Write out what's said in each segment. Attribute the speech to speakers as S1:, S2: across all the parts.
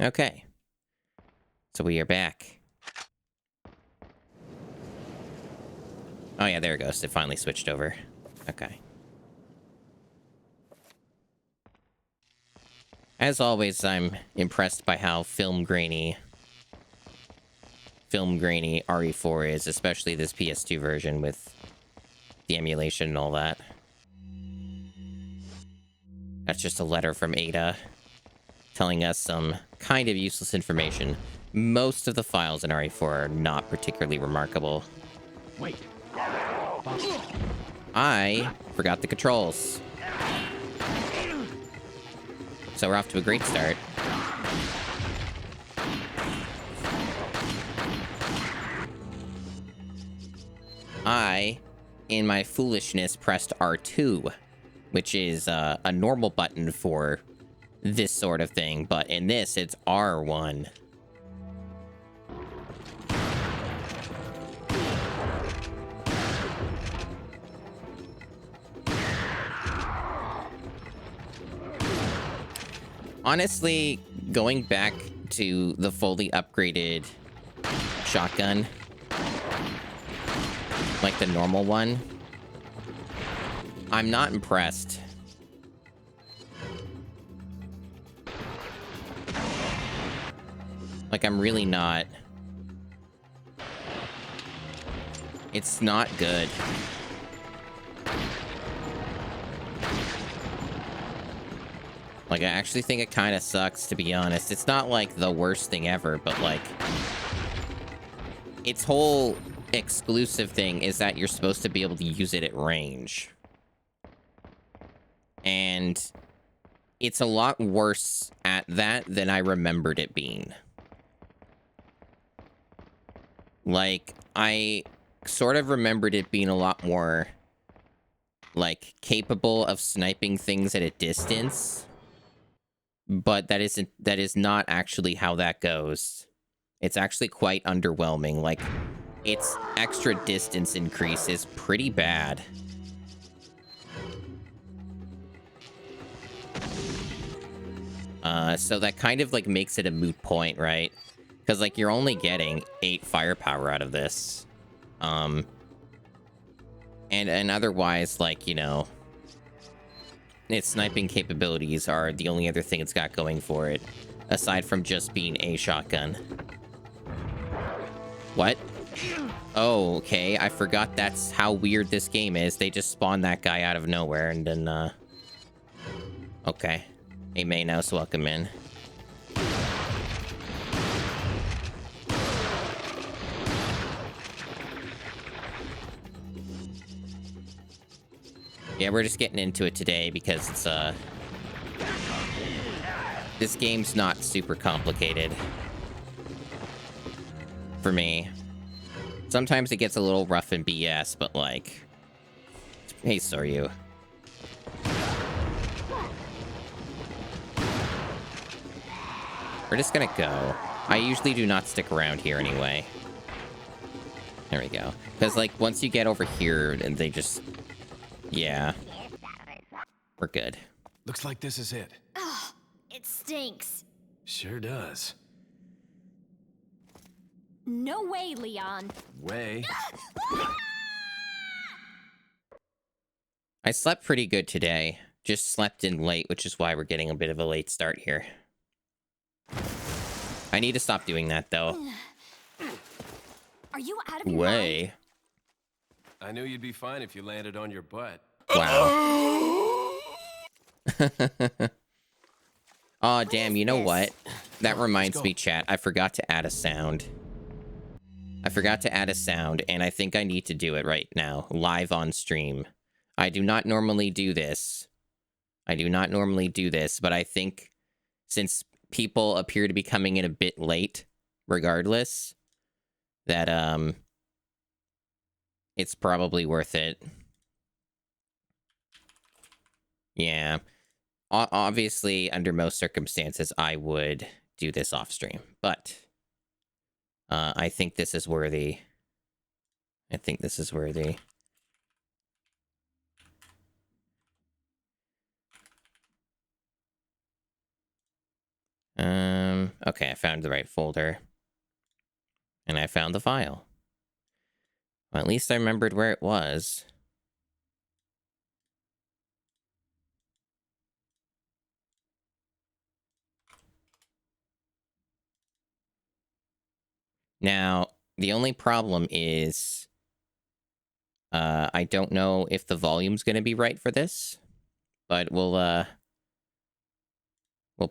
S1: Okay. So we are back. Oh yeah, there it goes. It finally switched over. Okay. As always, I'm impressed by how film grainy RE4 is, especially this PS2 version with the emulation and all that. That's just a letter from Ada telling us some kind of useless information. Most of the files in RE4 are not particularly remarkable.
S2: Wait.
S1: I forgot the controls. So we're off to a great start. I, in my foolishness, pressed R2, which is a normal button for this sort of thing, but in this, it's R1. Honestly, going back to the fully upgraded shotgun, like the normal one, I'm not impressed. Like, I'm really not. It's not good. Like, I actually think it kind of sucks, to be honest. It's not, like, the worst thing ever, but, like, its whole exclusive thing is that you're supposed to be able to use it at range. And it's a lot worse at that than I remembered it being. Like, I sort of remembered it being a lot more, like, capable of sniping things at a distance. But that is not actually how that goes. It's actually quite underwhelming. Like, its extra distance increase is pretty bad. So that kind of, like, makes it a moot point, right? Because, like, you're only getting 8 firepower out of this. And otherwise, like, you know, its sniping capabilities are the only other thing it's got going for it, aside from just being a shotgun. What? Oh, okay. I forgot that's how weird this game is. They just spawn that guy out of nowhere and then, okay. Hey, Maynouse, welcome in. Yeah, we're just getting into it today because it's, this game's not super complicated. For me. Sometimes it gets a little rough in BS, but, like... Hey, Soryu. We're just gonna go. I usually do not stick around here anyway. There we go. Because, like, once you get over here, and they just... Yeah. We're good.
S2: Looks like this is it.
S3: Ugh, it stinks.
S2: Sure does.
S3: No way, Leon.
S2: Way.
S1: I slept pretty good today. Just slept in late, which is why we're getting a bit of a late start here. I need to stop doing that, though.
S3: Are you out of your
S1: Way.
S3: mind?
S2: I knew you'd be fine if you landed on your butt.
S1: Wow. Oh, damn, you know what? That reminds me, chat. I forgot to add a sound. I forgot to add a sound, and I think I need to do it right now, live on stream. I do not normally do this. But I think since people appear to be coming in a bit late, regardless, that, it's probably worth it. Yeah. Obviously, under most circumstances, I would do this off stream, but I think this is worthy. Okay, I found the right folder. And I found the file. Well, at least I remembered where it was. Now, the only problem is I don't know if the volume's going to be right for this, but we'll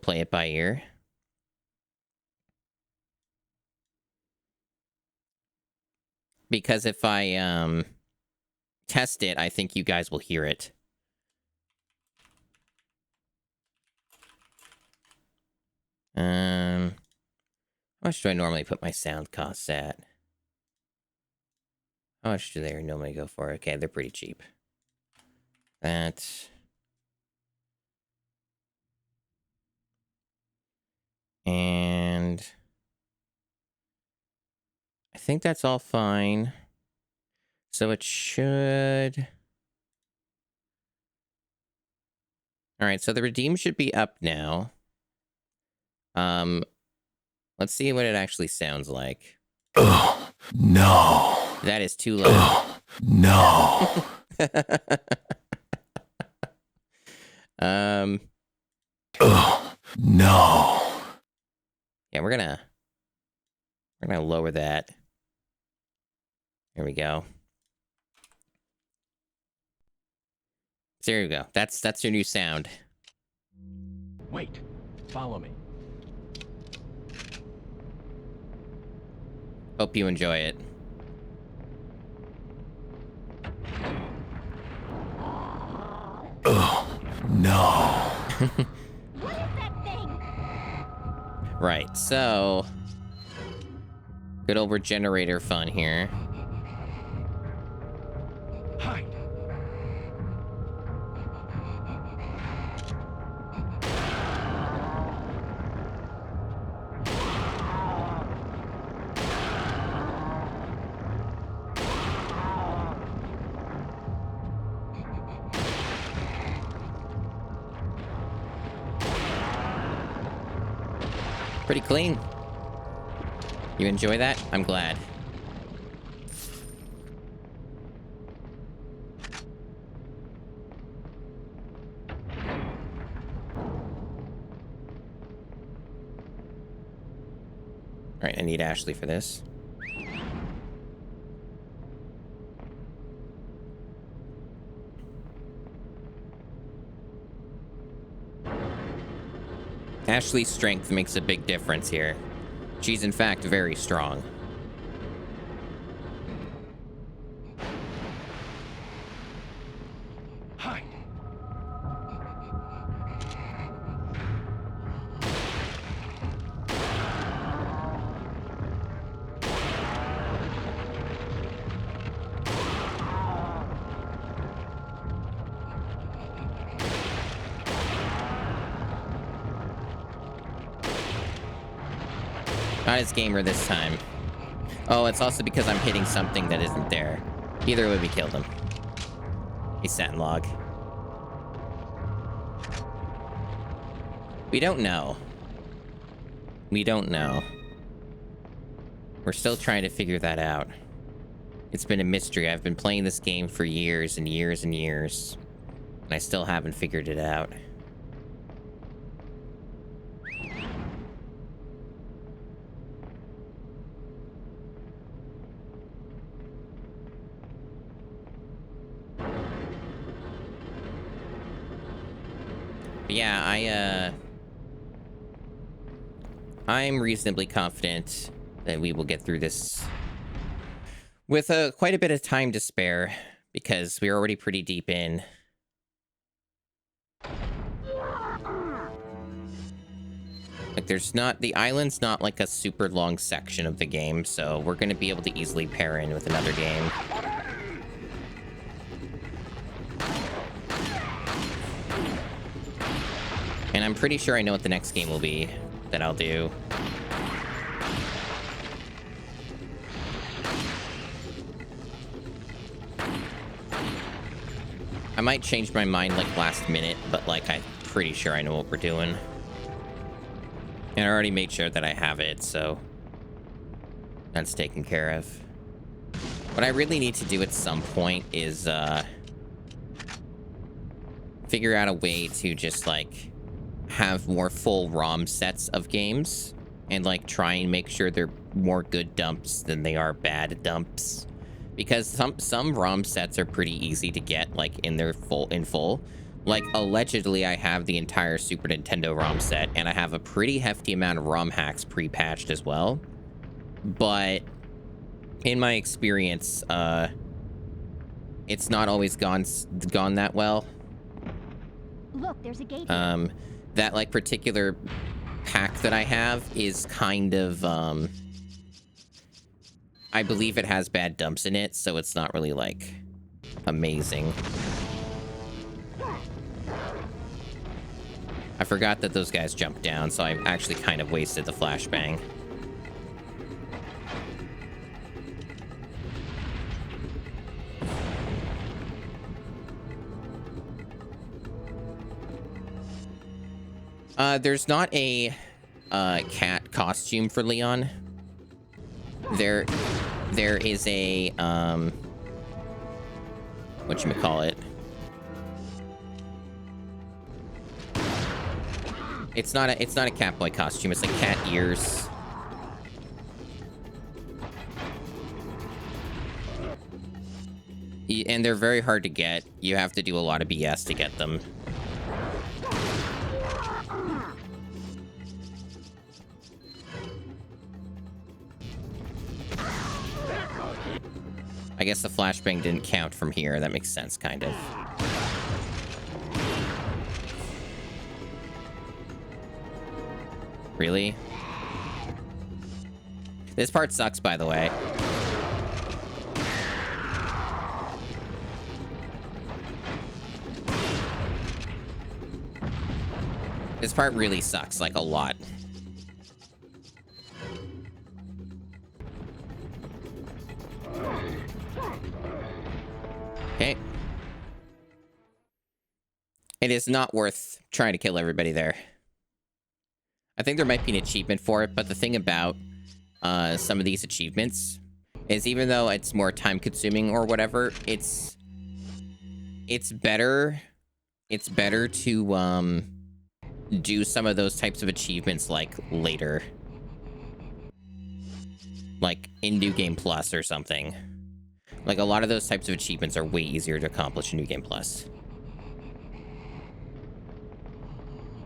S1: play it by ear. Because if I test it, I think you guys will hear it. How much do I normally put my sound costs at? How much do they normally go for? Okay, they're pretty cheap. That. And I think that's all fine. So it should... Alright, so the redeem should be up now. Let's see what it actually sounds like.
S4: Oh, no.
S1: That is too loud.
S4: Oh, no. Oh, no.
S1: Yeah, we're gonna lower that. There we go. So there you go. That's your new sound.
S4: Wait, follow me.
S1: Hope you enjoy it.
S4: Oh, no.
S3: What is that thing?
S1: Right, so good old regenerator fun here.
S4: Hide.
S1: Pretty clean. You enjoy that? I'm glad. Alright, I need Ashley for this. Ashley's strength makes a big difference here. She's in fact very strong.
S4: Hide.
S1: Not as gamer this time. Oh, it's also because I'm hitting something that isn't there. Either way, we killed him. He's satin log. We don't know. We don't know. We're still trying to figure that out. It's been a mystery. I've been playing this game for years and years and years, and I still haven't figured it out. But yeah, I'm reasonably confident that we will get through this with quite a bit of time to spare, because we're already pretty deep in. Like, the island's not like a super long section of the game, so we're gonna be able to easily pair in with another game. And I'm pretty sure I know what the next game will be that I'll do. I might change my mind like last minute, but like I'm pretty sure I know what we're doing. And I already made sure that I have it, so that's taken care of. What I really need to do at some point is figure out a way to just like have more full ROM sets of games and like try and make sure they're more good dumps than they are bad dumps, because some ROM sets are pretty easy to get like in full. Like allegedly I have the entire Super Nintendo ROM set and I have a pretty hefty amount of ROM hacks pre-patched as well, but in my experience it's not always gone that well.
S3: Look, there's a gate.
S1: That like particular pack that I have is kind of I believe it has bad dumps in it, so it's not really like amazing. I forgot that those guys jumped down, so I actually kind of wasted the flashbang. There's not a cat costume for Leon. There is a whatchamacallit. It's not a Catboy costume. It's like cat ears. And they're very hard to get. You have to do a lot of BS to get them. I guess the flashbang didn't count from here. That makes sense, kind of. Really? This part sucks, by the way. This part really sucks, like, a lot. Okay. It is not worth trying to kill everybody there. I think there might be an achievement for it, but the thing about some of these achievements is even though it's more time consuming or whatever, it's better to do some of those types of achievements like later, like in New Game Plus or something. Like a lot of those types of achievements are way easier to accomplish in New Game Plus.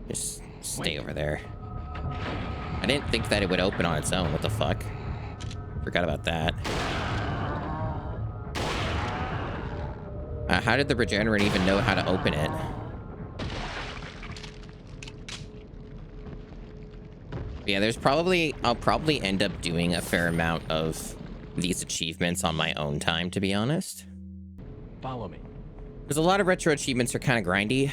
S1: Just stay over there. I didn't think that it would open on its own. What the fuck? Forgot about that. How did the regenerate even know how to open it? Yeah, I'll probably end up doing a fair amount of these achievements on my own time, to be honest.
S4: Follow me.
S1: Because a lot of retro achievements are kind of grindy.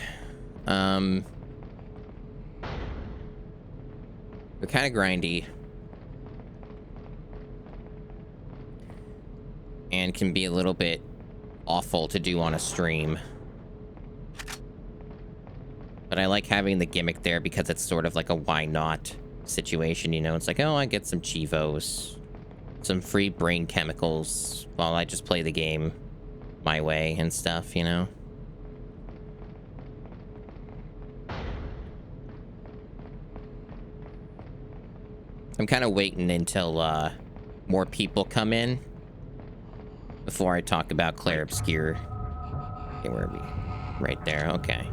S1: They're kind of grindy. And can be a little bit awful to do on a stream. But I like having the gimmick there because it's sort of like a why not situation, you know? It's like, oh, I get some Chivos, some free brain chemicals while I just play the game my way and stuff, you know? I'm kind of waiting until more people come in before I talk about Claire Obscure. Okay, where are we? Right there, okay.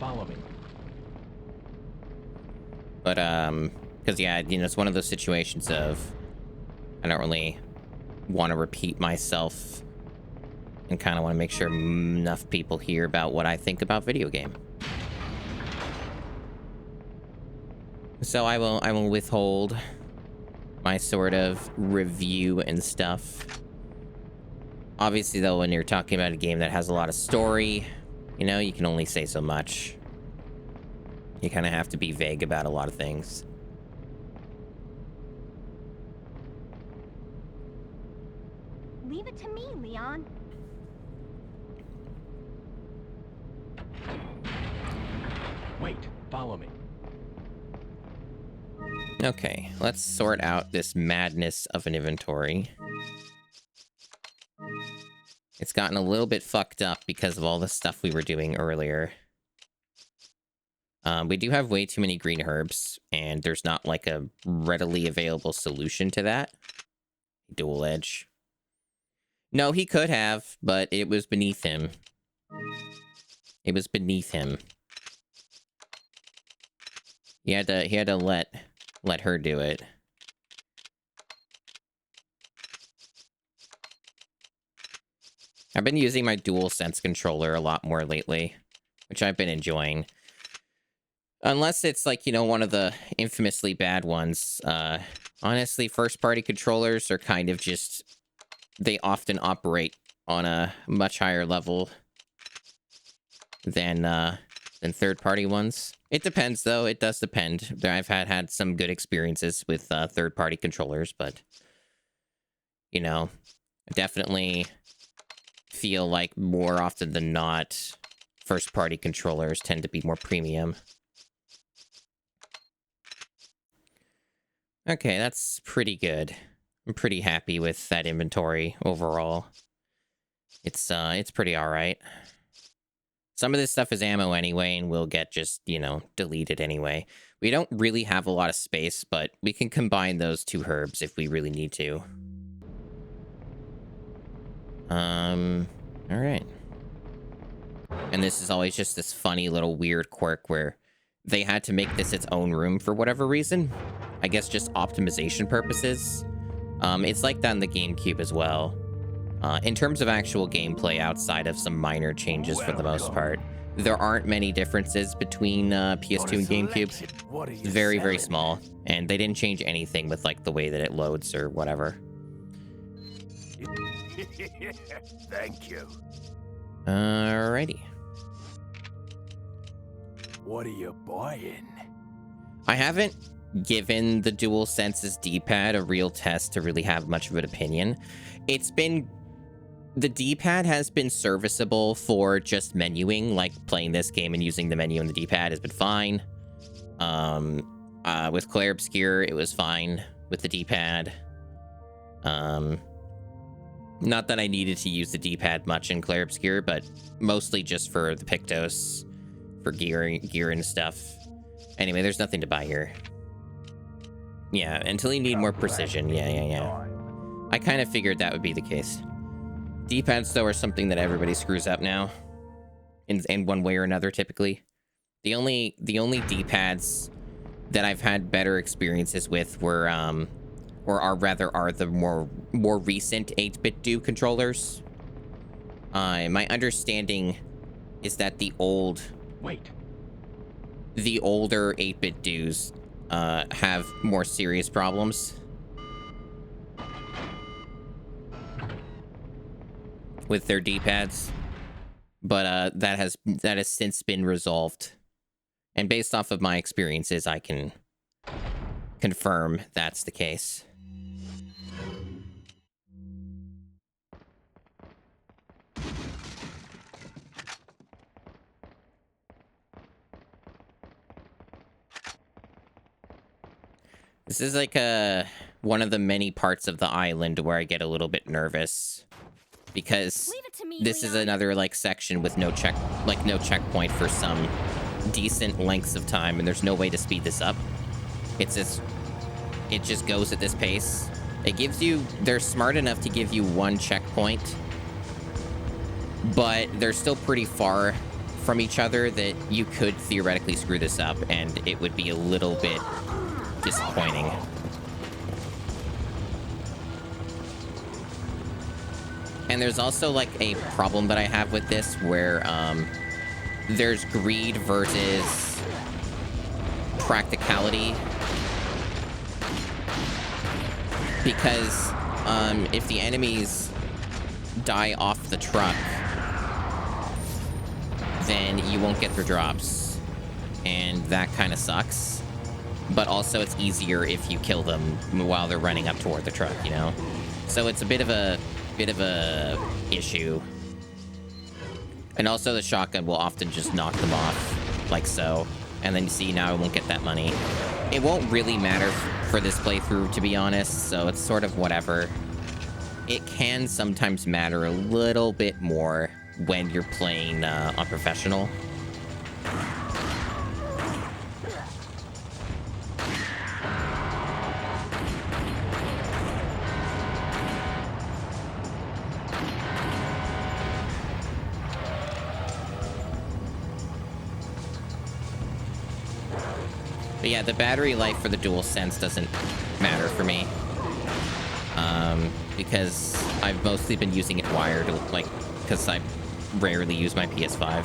S4: Follow me.
S1: But, because, yeah, you know, it's one of those situations of I don't really want to repeat myself and kind of want to make sure enough people hear about what I think about video game. So I will withhold my sort of review and stuff. Obviously, though, when you're talking about a game that has a lot of story, you know, you can only say so much. You kind of have to be vague about a lot of things.
S3: Leave it to me, Leon.
S4: Wait, follow me.
S1: Okay, let's sort out this madness of an inventory. It's gotten a little bit fucked up because of all the stuff we were doing earlier. We do have way too many green herbs, and there's not like a readily available solution to that. Dual edge. No, he could have, but it was beneath him. It was beneath him. He had to let her do it. I've been using my dual sense controller a lot more lately, which I've been enjoying. Unless it's like, you know, one of the infamously bad ones. Honestly, first-party controllers are kind of just... They often operate on a much higher level than third-party ones. It depends, though. It does depend. I've had some good experiences with third-party controllers, but... You know, I definitely feel like more often than not, first-party controllers tend to be more premium. Okay, that's pretty good. I'm pretty happy with that inventory overall. It's pretty alright. Some of this stuff is ammo anyway, and will get just, you know, deleted anyway. We don't really have a lot of space, but we can combine those two herbs if we really need to. Alright. And this is always just this funny little weird quirk where they had to make this its own room for whatever reason. I guess just optimization purposes. It's like that in the GameCube as well. In terms of actual gameplay, outside of some minor changes for the most part, there aren't many differences between PS2 and GameCube. Very, very small. And they didn't change anything with like the way that it loads or whatever.
S5: Thank you.
S1: Alrighty.
S5: What are you buying?
S1: I haven't given the DualSense's D-pad a real test to really have much of an opinion. It's been... The D-pad has been serviceable for just menuing, like playing this game and using the menu and the D-pad has been fine. With Clair Obscure, it was fine with the D-pad. Not that I needed to use the D-pad much in Clair Obscure, but mostly just for the Pictos, for gear and stuff. Anyway, there's nothing to buy here. Yeah, until you need more precision. Yeah. I kind of figured that would be the case. D-pads, though, are something that everybody screws up now. In one way or another, typically. The only D-pads that I've had better experiences with were, are the more recent 8-bit do controllers. My understanding is that the older 8-bit do's have more serious problems with their D-pads, but that has since been resolved, and based off of my experiences, I can confirm that's the case. This is like one of the many parts of the island where I get a little bit nervous, because this is another like section with no checkpoint for some decent lengths of time, and there's no way to speed this up. It just goes at this pace. They're smart enough to give you one checkpoint, but they're still pretty far from each other that you could theoretically screw this up, and it would be a little bit disappointing. And there's also like a problem that I have with this where there's greed versus practicality, because if the enemies die off the truck, then you won't get their drops, and that kind of sucks. But also it's easier if you kill them while they're running up toward the truck, you know? So it's a bit of a bit of a issue. And also the shotgun will often just knock them off, like so. And then you see, now I won't get that money. It won't really matter for this playthrough, to be honest, so it's sort of whatever. It can sometimes matter a little bit more when you're playing on professional. But yeah, the battery life for the DualSense doesn't matter for me. Because I've mostly been using it wired, like, because I rarely use my PS5.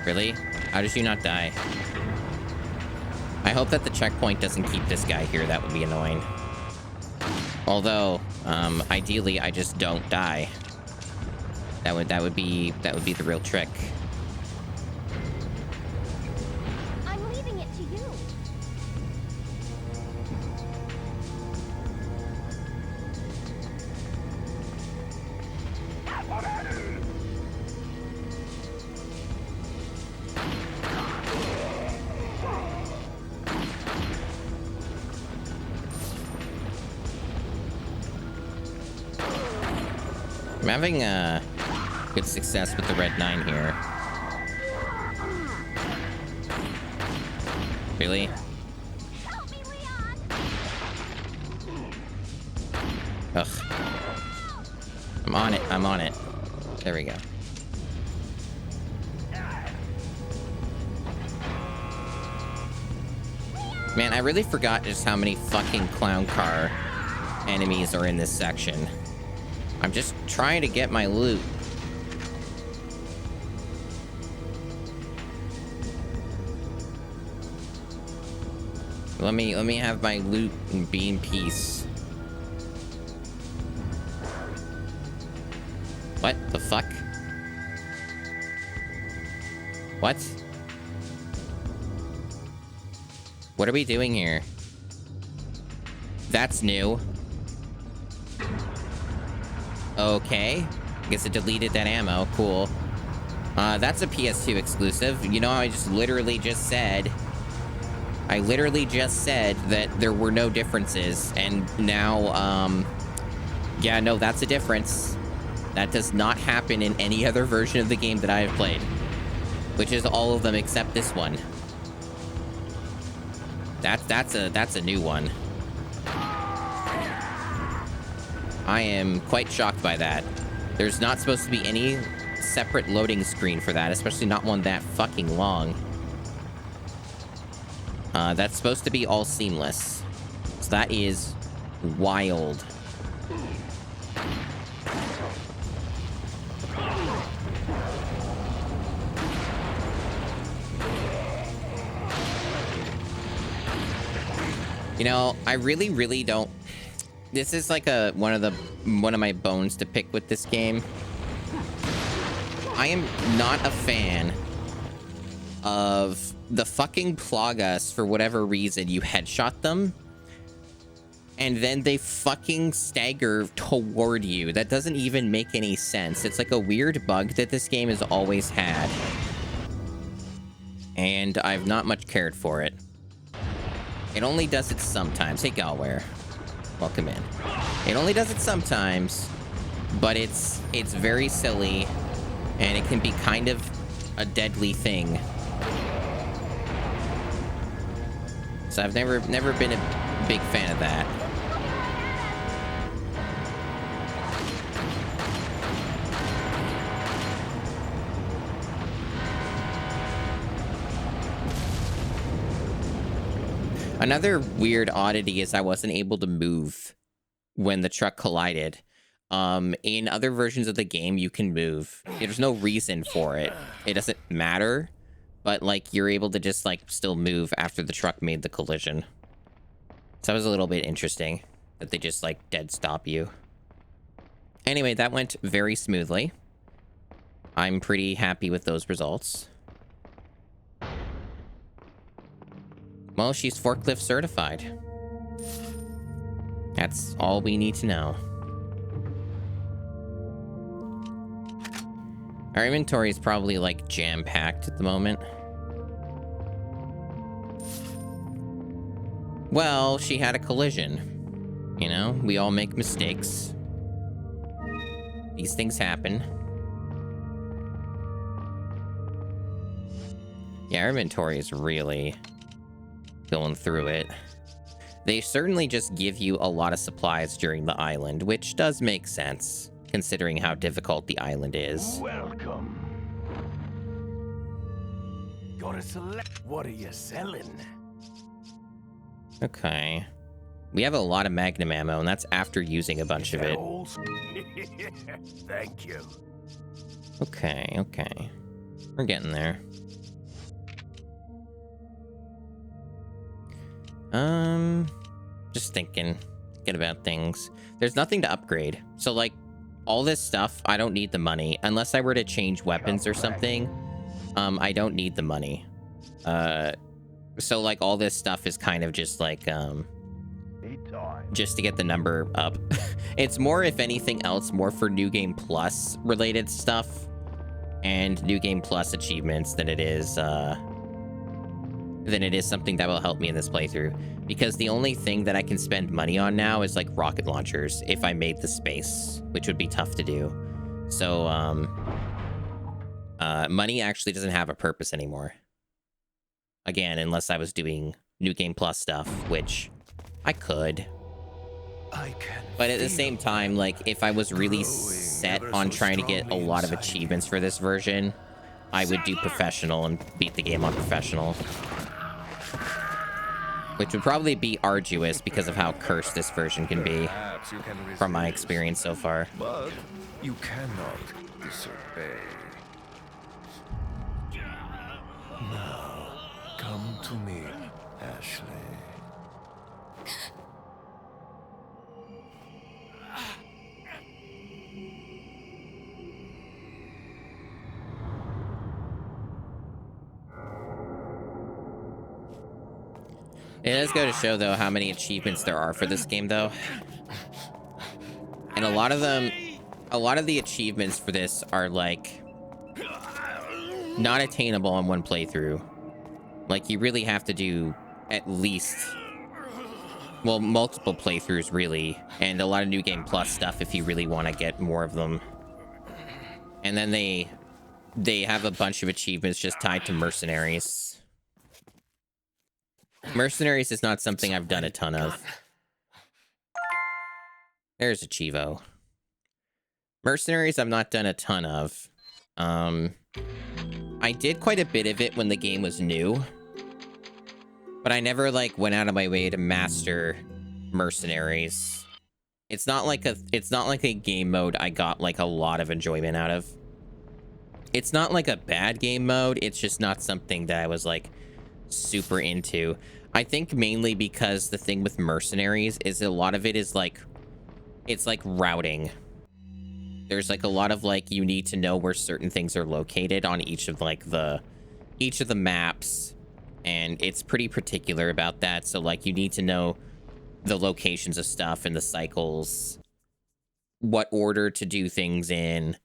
S1: Really? How did you not die? I hope that the checkpoint doesn't keep this guy here. That would be annoying. Although, ideally, I just don't die. That would be the real trick.
S3: I'm leaving it to you.
S1: I'm having good success with the Red 9 here. Really?
S3: Help me, Leon.
S1: Ugh. I'm on it. I'm on it. There we go. Man, I really forgot just how many fucking clown car enemies are in this section. I'm just trying to get my loot. Let me have my loot and be in peace. What the fuck? What? What are we doing here? That's new. Okay. Guess it deleted that ammo. Cool. That's a PS2 exclusive. You know, I literally just said that there were no differences, and now, yeah, no, that's a difference. That does not happen in any other version of the game that I have played, which is all of them except this one. That's a new one. I am quite shocked by that. There's not supposed to be any separate loading screen for that, especially not one that fucking long. That's supposed to be all seamless. So that is wild. You know, I really don't. This is like one of my bones to pick with this game. I am not a fan of the fucking Plagas. For whatever reason, you headshot them, and then they fucking stagger toward you. That doesn't even make any sense. It's like a weird bug that this game has always had, and I've not much cared for it. It only does it sometimes. Hey, Galware. Welcome in. It only does it sometimes, but it's very silly, and it can be kind of a deadly thing. So I've never been a big fan of that. Another weird oddity is I wasn't able to move when the truck collided. In other versions of the game, you can move. There's no reason for it. It doesn't matter, but like you're able to just like still move after the truck made the collision. So that was a little bit interesting that they just like dead stop you. Anyway, that went very smoothly. I'm pretty happy with those results. Well, she's forklift certified. That's all we need to know. Our inventory is probably like jam-packed at the moment. Well, she had a collision. You know, we all make mistakes. These things happen. Yeah, our inventory is really going through it. They certainly just give you a lot of supplies during the island, which does make sense, considering how difficult the island is.
S5: Welcome. Gotta select. What are you selling?
S1: Okay. We have a lot of magnum ammo, and that's after using a bunch of it.
S5: Thank you.
S1: Okay, okay. We're getting there. Just thinking about things. There's nothing to upgrade. So, like, all this stuff, I don't need the money. Unless I were to change weapons or something, I don't need the money. So, like, all this stuff is kind of just, like, just to get the number up. It's more, if anything else, more for New Game Plus related stuff and New Game Plus achievements than it is something that will help me in this playthrough. Because the only thing that I can spend money on now is like rocket launchers if I made the space, which would be tough to do. So money actually doesn't have a purpose anymore. Again, unless I was doing New Game Plus stuff, which I could. But at the same time, like, if I was really set on trying to get a lot of achievements for this version, I would do professional and beat the game on professional. Which would probably be arduous because of how cursed this version can be, from my experience so far.
S6: But you cannot disobey. Now, come to me, Ashley.
S1: It does go to show, though, how many achievements there are for this game, though. And a lot of the achievements for this are, like, not attainable in one playthrough. Like, you really have to do at least, well, multiple playthroughs, really. And a lot of New Game Plus stuff if you really want to get more of them. And then they have a bunch of achievements just tied to mercenaries. Mercenaries is not something I've done a ton of. There's a Chivo. Mercenaries I've not done a ton of. I did quite a bit of it when the game was new. But I never, like, went out of my way to master Mercenaries. It's not like a game mode I got, like, a lot of enjoyment out of. It's not like a bad game mode, it's just not something that I was, like, super into. I think mainly because the thing with Mercenaries is a lot of it is like, it's like routing. There's like a lot of like, you need to know where certain things are located on each of the maps, and it's pretty particular about that. So like, you need to know the locations of stuff and the cycles, what order to do things in.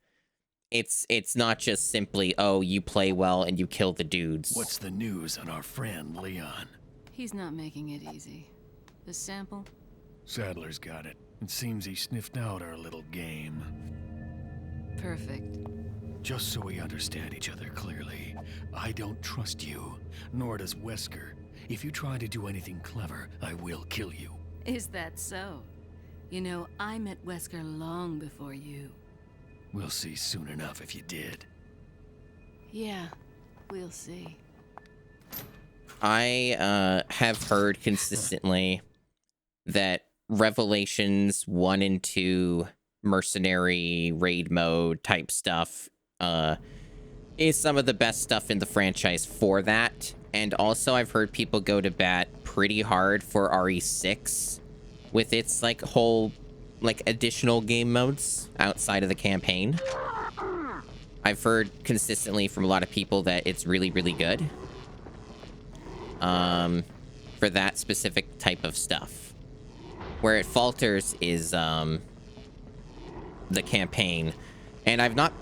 S1: It's not just simply, oh, you play well and you kill the dudes.
S5: What's the news on our friend Leon?
S7: He's not making it easy. The sample?
S5: Sadler's got it. It seems he sniffed out our little game.
S7: Perfect.
S5: Just so we understand each other clearly, I don't trust you, nor does Wesker. If you try to do anything clever, I will kill you.
S7: Is that so? You know, I met Wesker long before you.
S5: We'll see soon enough if you did.
S7: Yeah, we'll see.
S1: I have heard consistently that Revelations 1 and 2 mercenary raid mode type stuff is some of the best stuff in the franchise for that. And also I've heard people go to bat pretty hard for RE6 with its like whole like additional game modes outside of the campaign. I've heard consistently from a lot of people that it's really, really good. For that specific type of stuff. Where it falters is the campaign. And I've not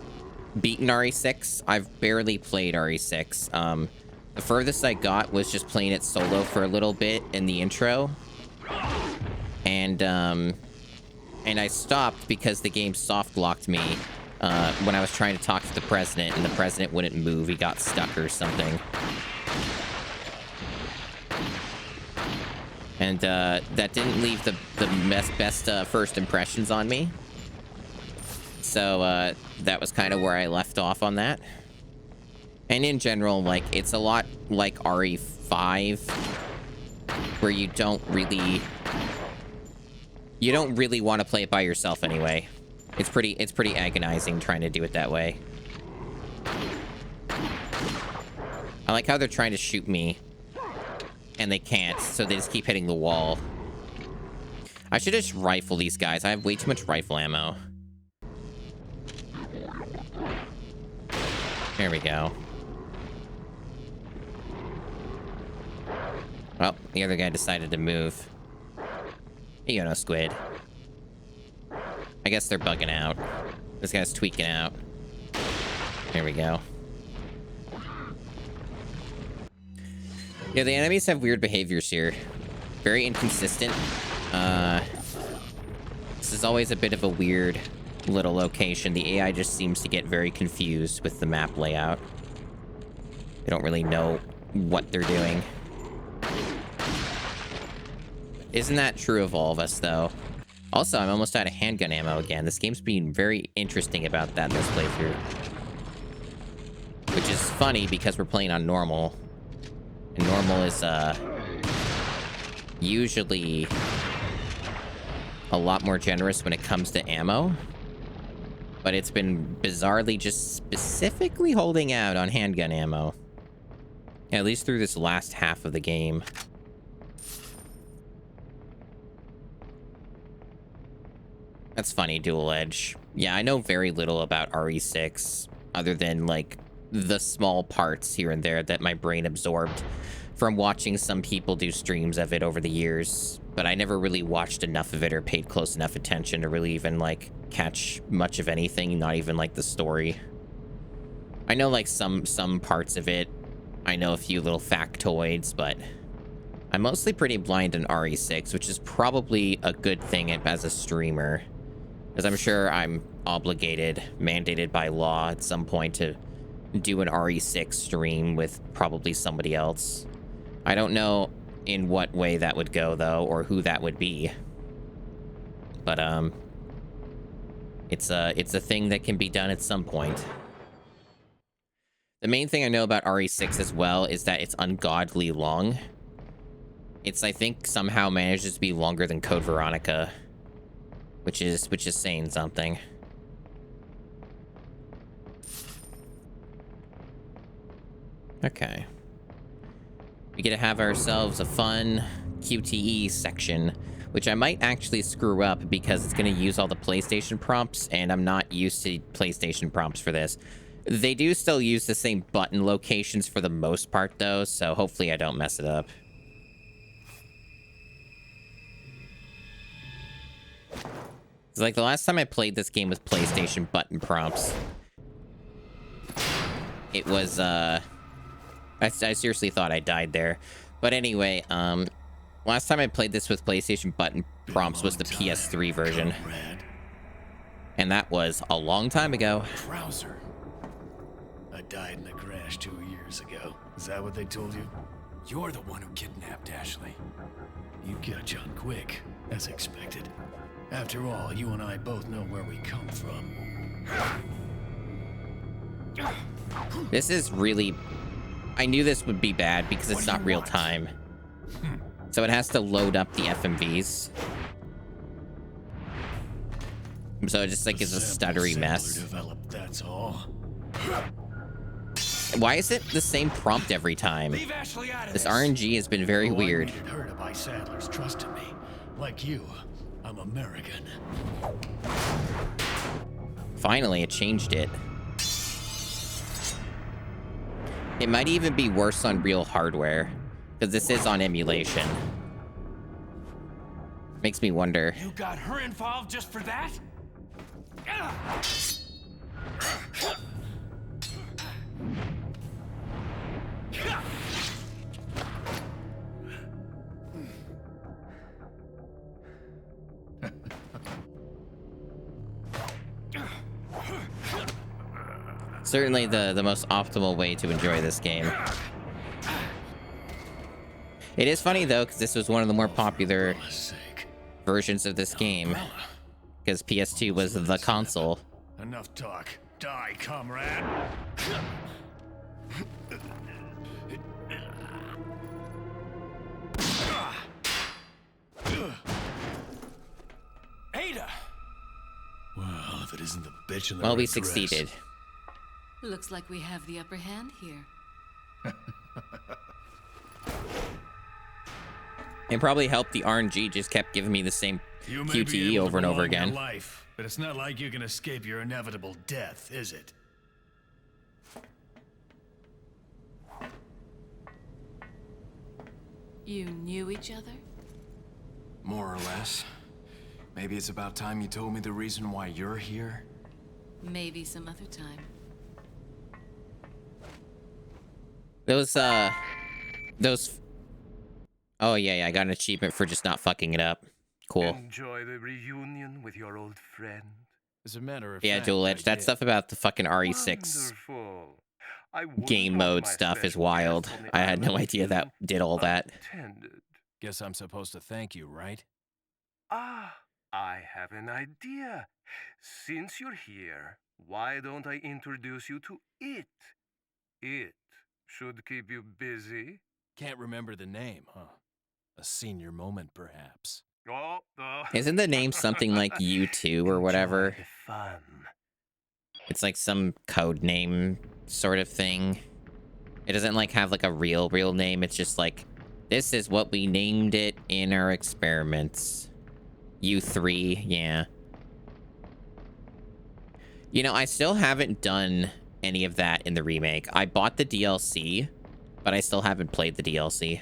S1: beaten RE6. I've barely played RE6. The furthest I got was just playing it solo for a little bit in the intro. And I stopped because the game soft locked me when I was trying to talk to the president, and the president wouldn't move. He got stuck or something. And that didn't leave the best first impressions on me. So that was kind of where I left off on that. And in general, like, it's a lot like RE5, where you don't really want to play it by yourself anyway. It's pretty agonizing trying to do it that way. I like how they're trying to shoot me, and they can't, so they just keep hitting the wall. I should just rifle these guys. I have way too much rifle ammo. There we go. Well, the other guy decided to move. You know, squid. I guess they're bugging out. This guy's tweaking out. There we go. Yeah, the enemies have weird behaviors here. Very inconsistent. This is always a bit of a weird little location. The AI just seems to get very confused with the map layout. They don't really know what they're doing. Isn't that true of all of us, though? Also, I'm almost out of handgun ammo again. This game's being very interesting about that in this playthrough. Which is funny because we're playing on normal. And normal is, usually a lot more generous when it comes to ammo. But it's been bizarrely just specifically holding out on handgun ammo. At least through this last half of the game. That's funny, dual edge. Yeah, I know very little about RE6, other than, like, the small parts here and there that my brain absorbed from watching some people do streams of it over the years. But I never really watched enough of it or paid close enough attention to really even, like, catch much of anything, not even, like, the story. I know, like, some parts of it. I know a few little factoids, but I'm mostly pretty blind in RE6, which is probably a good thing as a streamer. Because I'm sure I'm obligated, mandated by law at some point to do an RE6 stream with probably somebody else. I don't know in what way that would go, though, or who that would be. But, it's a thing that can be done at some point. The main thing I know about RE6 as well is that it's ungodly long. It's, I think, somehow manages to be longer than Code Veronica. Which is saying something. Okay. We get to have ourselves a fun QTE section, which I might actually screw up because it's going to use all the PlayStation prompts, and I'm not used to PlayStation prompts for this. They do still use the same button locations for the most part, though, so hopefully I don't mess it up. Like, the last time I played this game with PlayStation button prompts, it was, I seriously thought I died there. But anyway, last time I played this with PlayStation button prompts was the PS3 version. And that was a long time ago.
S5: Trouser. I died in a crash 2 years ago. Is that what they told you?
S2: You're the one who kidnapped Ashley.
S5: You got John quick, as expected. After all, you and I both know where we come from.
S1: This is really... I knew this would be bad because it's not real time. So it has to load up the FMVs. So it just, like, is a stuttery mess.
S5: Developed, that's all.
S1: Why is it the same prompt every time?
S2: Leave Ashley out of
S1: This RNG has been very weird.
S5: I needed her to buy Sadler's trust in me. Like you, I'm American.
S1: Finally, it changed it. It might even be worse on real hardware, because this is on emulation. Makes me wonder.
S5: You got her involved just for that?
S1: Certainly the most optimal way to enjoy this game. It is funny though, because this was one of the more popular versions of this game, because PS2 was the console.
S5: Enough talk. Die, comrade. Ada. Well, if it isn't the bitch in the
S1: Well,
S5: red
S1: we
S5: dress.
S1: succeeded.
S7: Looks like we have the upper hand here.
S1: It probably helped the RNG just kept giving me the same
S5: You may be
S1: QTE
S5: able to
S1: over and over
S5: prolong your
S1: again.
S5: life, but it's not like you can escape your inevitable death, is it?
S7: You knew each other?
S8: More or less. Maybe it's about time you told me the reason why you're here.
S7: Maybe some other time.
S1: Those. Oh yeah, I got an achievement for just not fucking it up. Cool.
S9: Enjoy the reunion with your old friend.
S5: As a matter of
S1: Yeah,
S5: fact,
S1: Dual Edge.
S5: I
S1: That
S5: did.
S1: stuff about the fucking RE6
S9: Wonderful. I wouldn't
S1: game
S9: want
S1: mode
S9: my
S1: stuff is
S9: special
S1: wild.
S9: guest on the
S1: I had no
S9: island
S1: idea that did all that.
S9: unattended.
S5: Guess I'm supposed to thank you, right?
S9: Ah, I have an idea. Since you're here, why don't I introduce you to it? It should keep you busy.
S5: Can't remember the name, huh? A senior moment, perhaps.
S9: Oh,
S1: Isn't the name something like U2 or whatever?
S9: Enjoy the fun.
S1: It's like some code name sort of thing. It doesn't like have like a real name. It's just like, this is what we named it in our experiments. U3, yeah. You know, I still haven't done any of that in the remake. I bought the DLC, but I still haven't played the DLC.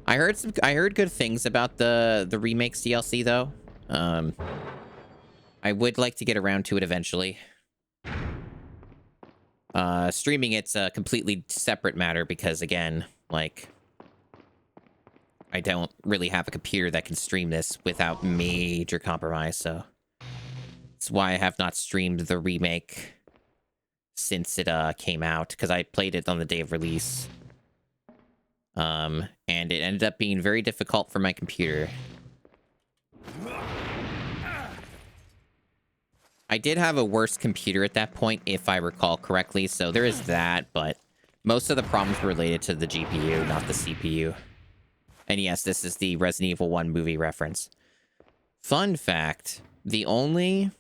S1: I heard good things about the remake's DLC though. I would like to get around to it eventually. Streaming it's a completely separate matter because again, like, I don't really have a computer that can stream this without major compromise, so that's why I have not streamed the remake since it came out, because I played it on the day of release. And it ended up being very difficult for my computer. I did have a worse computer at that point, if I recall correctly, so there is that, but most of the problems were related to the GPU, not the CPU. And yes, this is the Resident Evil 1 movie reference. Fun fact, the only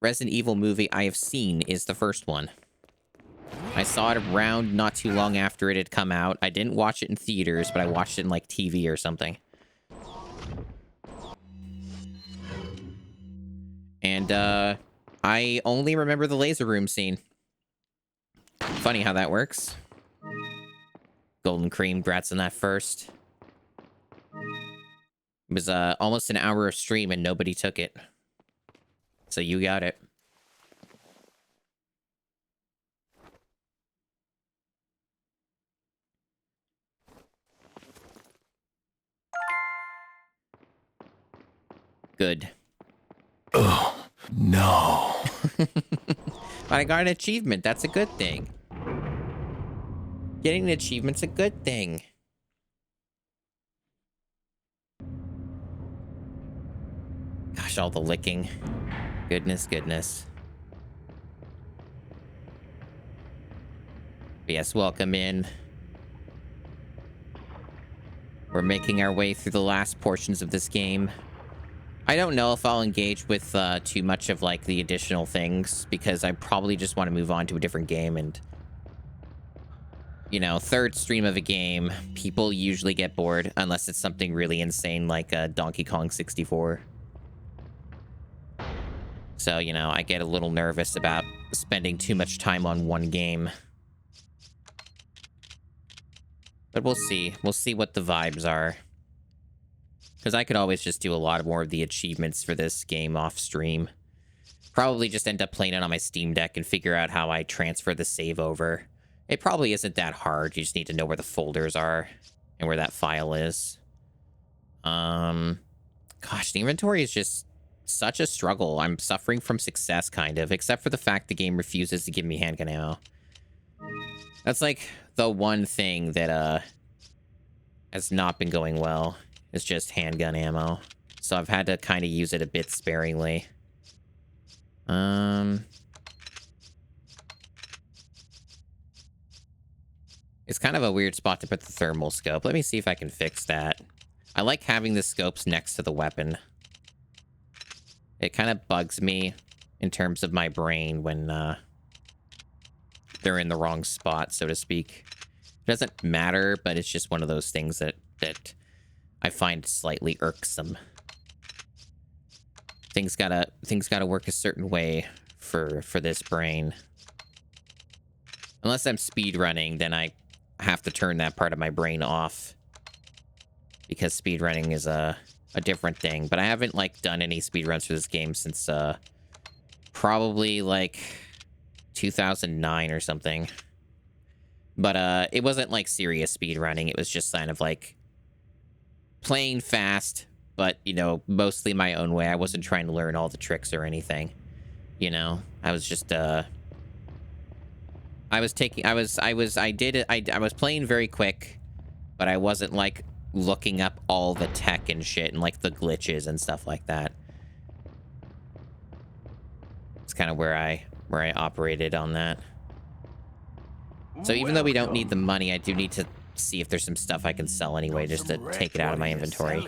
S1: Resident Evil movie I have seen is the first one. I saw it around not too long after it had come out. I didn't watch it in theaters, but I watched it in like TV or something. And I only remember the laser room scene. Funny how that works. Golden Cream, grats on that first. It was almost an hour of stream and nobody took it. So you got it. Good.
S5: Oh, no.
S1: But I got an achievement. That's a good thing. Getting an achievement's a good thing. Gosh, all the licking. Goodness, goodness. Yes, welcome in. We're making our way through the last portions of this game. I don't know if I'll engage with too much of like the additional things, because I probably just want to move on to a different game. And you know, third stream of a game, people usually get bored unless it's something really insane like Donkey Kong 64. So, you know, I get a little nervous about spending too much time on one game. But we'll see. We'll see what the vibes are. Because I could always just do a lot more of the achievements for this game off stream. Probably just end up playing it on my Steam Deck and figure out how I transfer the save over. It probably isn't that hard. You just need to know where the folders are and where that file is. Gosh, the inventory is just such a struggle. I'm suffering from success, kind of, except for the fact the game refuses to give me handgun ammo. That's like the one thing that has not been going well. It's just handgun ammo. So I've had to kind of use it a bit sparingly. It's kind of a weird spot to put the thermal scope. Let me see if I can fix that. I like having the scopes next to the weapon. It kind of bugs me in terms of my brain when they're in the wrong spot, so to speak. It doesn't matter, but it's just one of those things that I find slightly irksome. Things gotta work a certain way for this brain. Unless I'm speedrunning, then I have to turn that part of my brain off. Because speedrunning is a different thing. But I haven't, like, done any speedruns for this game since, probably, like, 2009 or something. But, it wasn't, like, serious speedrunning. It was just kind of, like, playing fast, but, you know, mostly my own way. I wasn't trying to learn all the tricks or anything. You know? I was just, I was playing very quick, but I wasn't, like, looking up all the tech and shit and, like, the glitches and stuff like that. It's kind of where I operated on that. So even though we don't need the money, I do need to see if there's some stuff I can sell anyway, just to take it out of my inventory.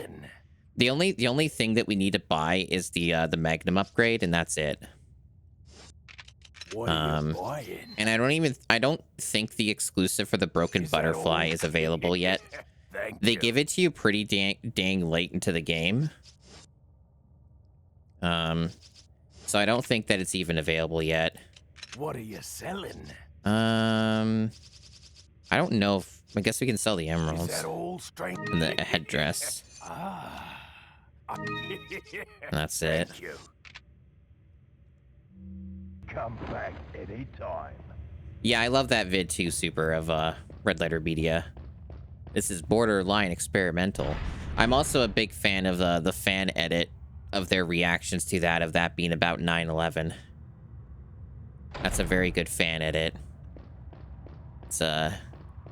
S1: The only thing that we need to buy is the Magnum upgrade, and that's it. And I don't think the exclusive for the Broken Butterfly is available yet. They give it to you pretty dang late into the game. So I don't think that it's even available yet.
S5: What are you selling?
S1: I don't know if... I guess we can sell the emeralds.
S5: Is that all strength?
S1: And the headdress. And that's it.
S5: Thank you. Come back anytime.
S1: Yeah, I love that vid too, Super, of Red Letter Media. This is borderline experimental. I'm also a big fan of the fan edit of their reactions to that, of that being about 9/11. That's a very good fan edit.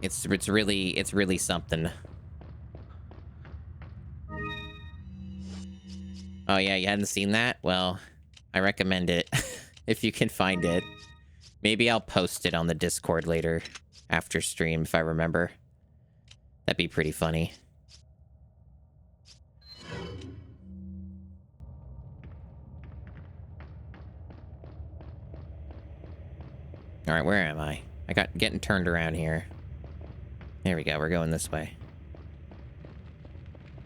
S1: It's really something. Oh yeah, you hadn't seen that? Well, I recommend it if you can find it. Maybe I'll post it on the Discord later after stream if I remember. That'd be pretty funny. All right, where am I? I got getting turned around here. There we go. We're going this way.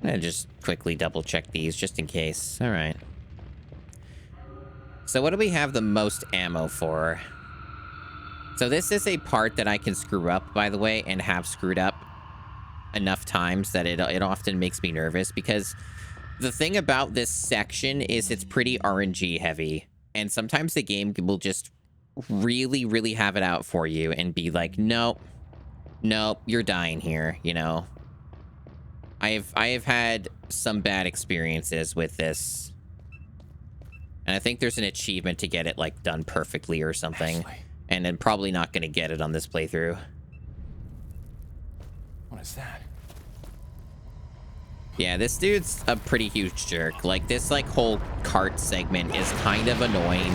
S1: I'm gonna just quickly double check these just in case. All right. So what do we have the most ammo for? So this is a part that I can screw up, by the way, and have screwed up enough times that it often makes me nervous, because the thing about this section is it's pretty RNG heavy, and sometimes the game will just really have it out for you and be like, nope, you're dying here, you know. I have had some bad experiences with this, and I think there's an achievement to get it, like, done perfectly or something.
S8: Ashley.
S1: And I'm probably not going to get it on this playthrough.
S8: What is that?
S1: Yeah, this dude's a pretty huge jerk. Like, this, like, whole cart segment is kind of annoying.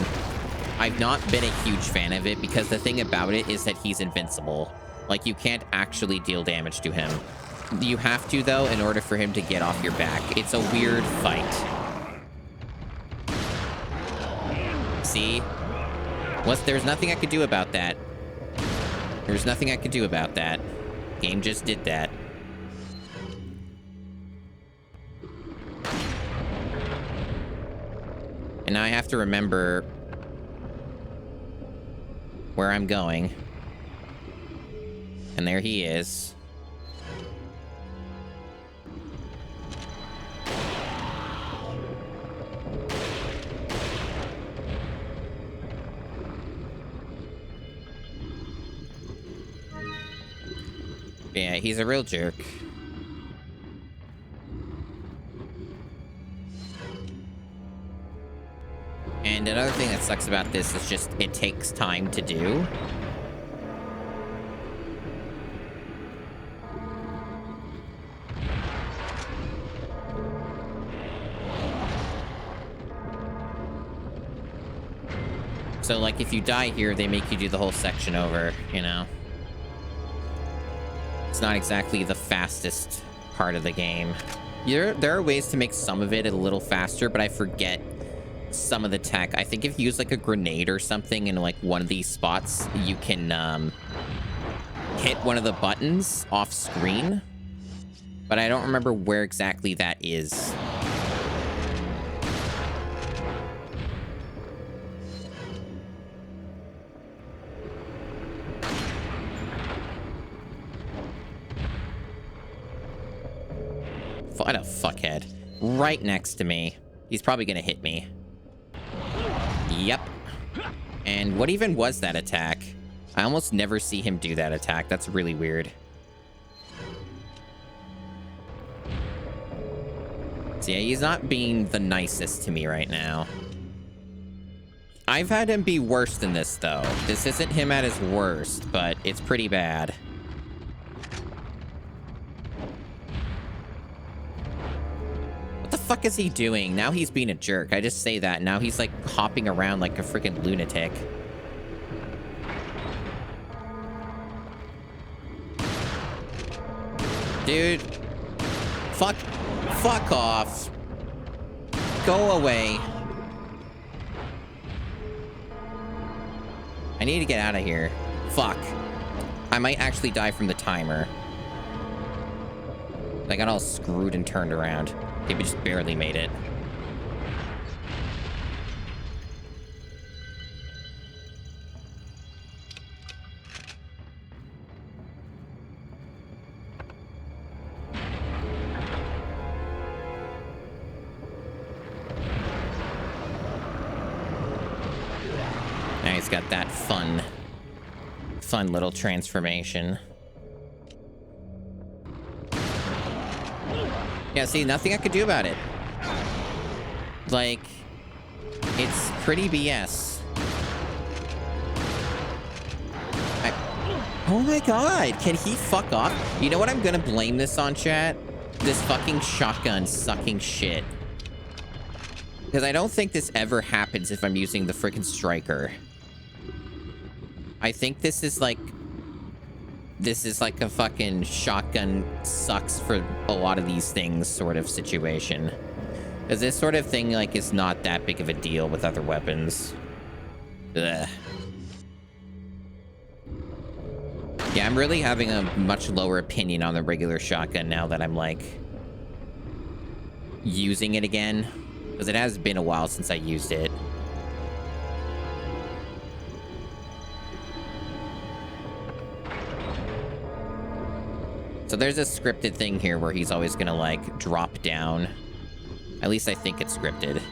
S1: I've not been a huge fan of it because the thing about it is that he's invincible. Like, you can't actually deal damage to him. You have to, though, in order for him to get off your back. It's a weird fight. See? There's nothing I could do about that. There's nothing I could do about that. Game just did that. And now I have to remember where I'm going. And there he is. Yeah, he's a real jerk. And another thing that sucks about this is just it takes time to do. So, like, if you die here, they make you do the whole section over, you know? It's not exactly the fastest part of the game. There are ways to make some of it a little faster, but I forget some of the tech. I think if you use, like, a grenade or something in, like, one of these spots, you can, hit one of the buttons off screen. But I don't remember where exactly that is. What a fuckhead. Right next to me. He's probably gonna hit me. Yep. And what even was that attack? I almost never see him do that attack. That's really weird. So yeah, he's not being the nicest to me right now. I've had him be worse than this, though. This isn't him at his worst, but it's pretty bad. What the fuck is he doing? Now he's being a jerk. I just say that. Now he's, like, hopping around like a freaking lunatic. Dude. Fuck off. Go away. I need to get out of here. Fuck. I might actually die from the timer. I got all screwed and turned around. Okay, we just barely made it. Now he's got that fun little transformation. Yeah, see, nothing I could do about it. Like, it's pretty BS. Oh my god, can he fuck off? You know what I'm gonna blame this on, chat? This fucking shotgun sucking shit. Because I don't think this ever happens if I'm using the freaking striker. I think this is like a fucking shotgun sucks for a lot of these things sort of situation. Because this sort of thing, like, is not that big of a deal with other weapons. Ugh. Yeah, I'm really having a much lower opinion on the regular shotgun now that I'm, like, using it again. Because it has been a while since I used it. So there's a scripted thing here where he's always gonna, like, drop down. At least I think it's scripted.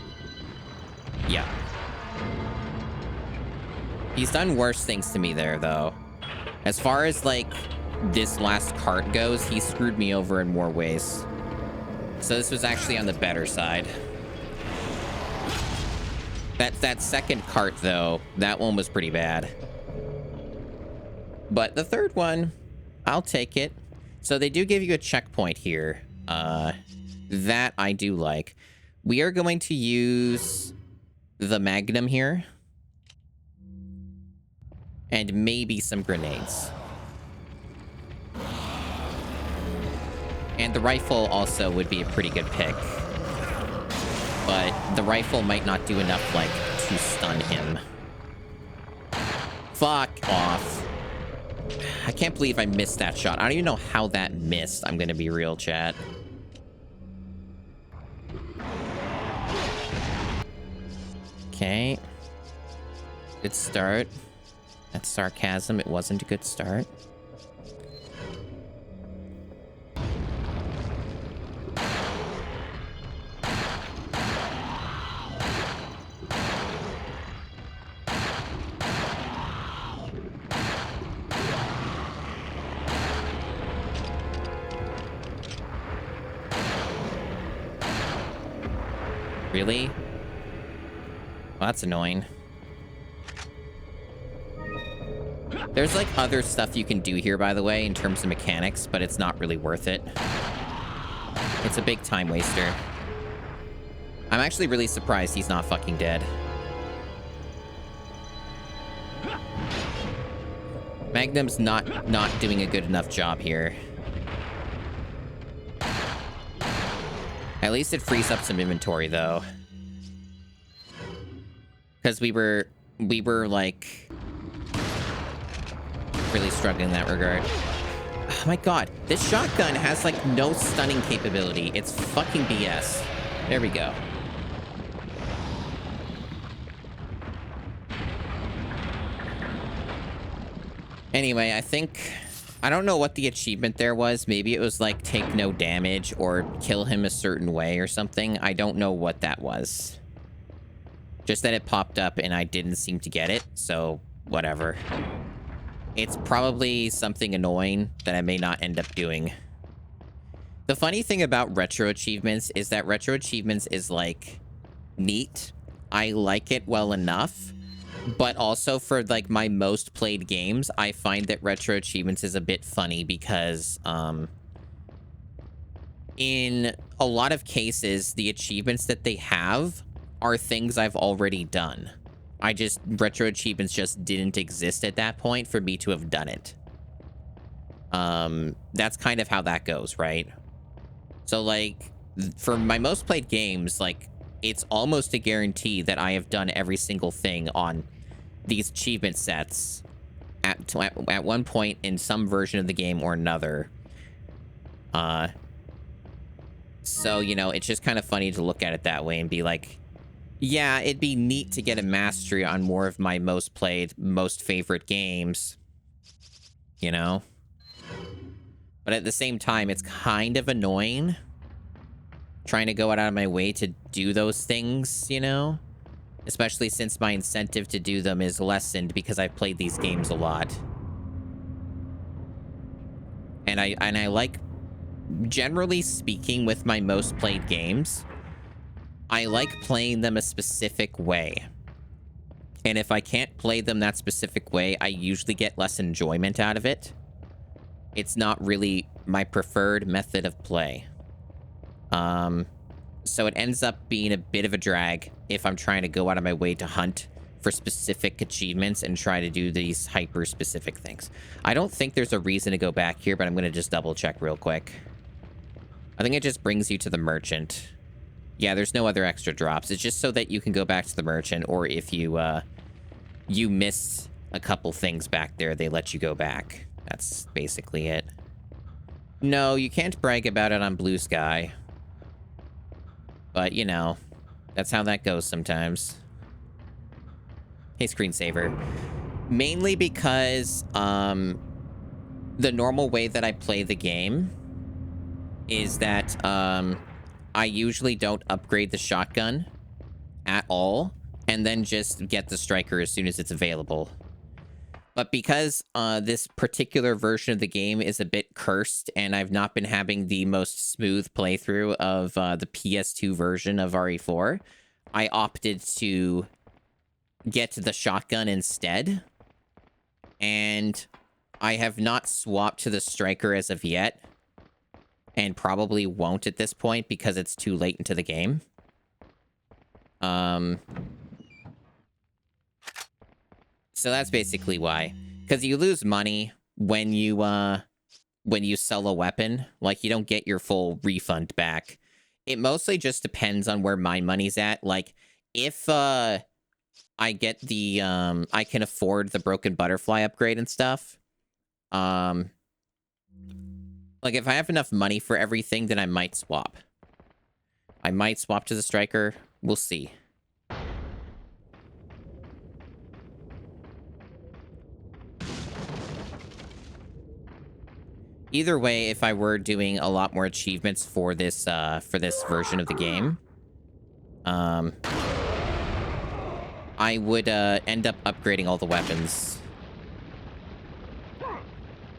S1: Yeah. He's done worse things to me there, though. As far as, like, this last cart goes, he screwed me over in more ways. So this was actually on the better side. That second cart, though, that one was pretty bad. But the third one, I'll take it. So they do give you a checkpoint here. That I do like. We are going to use the Magnum here. And maybe some grenades. And the rifle also would be a pretty good pick. But the rifle might not do enough, like, to stun him. Fuck off. I can't believe I missed that shot. I don't even know how that missed. I'm gonna be real, chat. Okay. Good start. That's sarcasm. It wasn't a good start. Really? Well, that's annoying. There's like other stuff you can do here, by the way, in terms of mechanics, but it's not really worth it. It's a big time waster. I'm actually really surprised he's not fucking dead. Magnum's not doing a good enough job here. At least it frees up some inventory, though. Because we were like really struggling in that regard. Oh my god, this shotgun has like no stunning capability. It's fucking BS. There we go. Anyway, I don't know what the achievement there was. Maybe it was like take no damage or kill him a certain way or something. I don't know what that was. Just that it popped up and I didn't seem to get it, so whatever. It's probably something annoying that I may not end up doing. The funny thing about retro achievements is that retro achievements is like neat. I like it well enough. But also for like my most played games, I find that retro achievements is a bit funny because in a lot of cases, the achievements that they have are things I've already done. Retro achievements just didn't exist at that point for me to have done it. That's kind of how that goes, right? So like for my most played games, like it's almost a guarantee that I have done every single thing on these achievement sets at one point in some version of the game or another. So, you know, it's just kind of funny to look at it that way and be like, yeah, it'd be neat to get a mastery on more of my most played, most favorite games, you know? But at the same time, it's kind of annoying trying to go out of my way to do those things, you know? Especially since my incentive to do them is lessened because I've played these games a lot. And I like, generally speaking, with my most played games, I like playing them a specific way. And if I can't play them that specific way, I usually get less enjoyment out of it. It's not really my preferred method of play. So it ends up being a bit of a drag if I'm trying to go out of my way to hunt for specific achievements and try to do these hyper-specific things. I don't think there's a reason to go back here, but I'm going to just double-check real quick. I think it just brings you to the merchant. Yeah, there's no other extra drops. It's just so that you can go back to the merchant, or if you, you missed a couple things back there, they let you go back. That's basically it. No, you can't brag about it on Blue Sky. But, you know, that's how that goes sometimes. Hey, screensaver. Mainly because, the normal way that I play the game is that, I usually don't upgrade the shotgun at all, and then just get the striker as soon as it's available. But because this particular version of the game is a bit cursed, and I've not been having the most smooth playthrough of the PS2 version of RE4, I opted to get the shotgun instead. And I have not swapped to the striker as of yet, and probably won't at this point because it's too late into the game. So that's basically why. Because you lose money when you sell a weapon. Like, you don't get your full refund back. It mostly just depends on where my money's at. Like, if I get the I can afford the broken butterfly upgrade and stuff. Like, if I have enough money for everything, then I might swap. I might swap to the striker. We'll see. Either way, if I were doing a lot more achievements for this version of the game, I would end up upgrading all the weapons.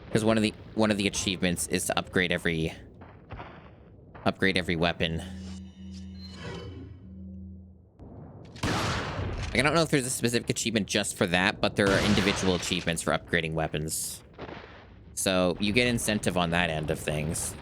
S1: Because one of the achievements is to upgrade every weapon. Like, I don't know if there's a specific achievement just for that, but there are individual achievements for upgrading weapons. So you get incentive on that end of things.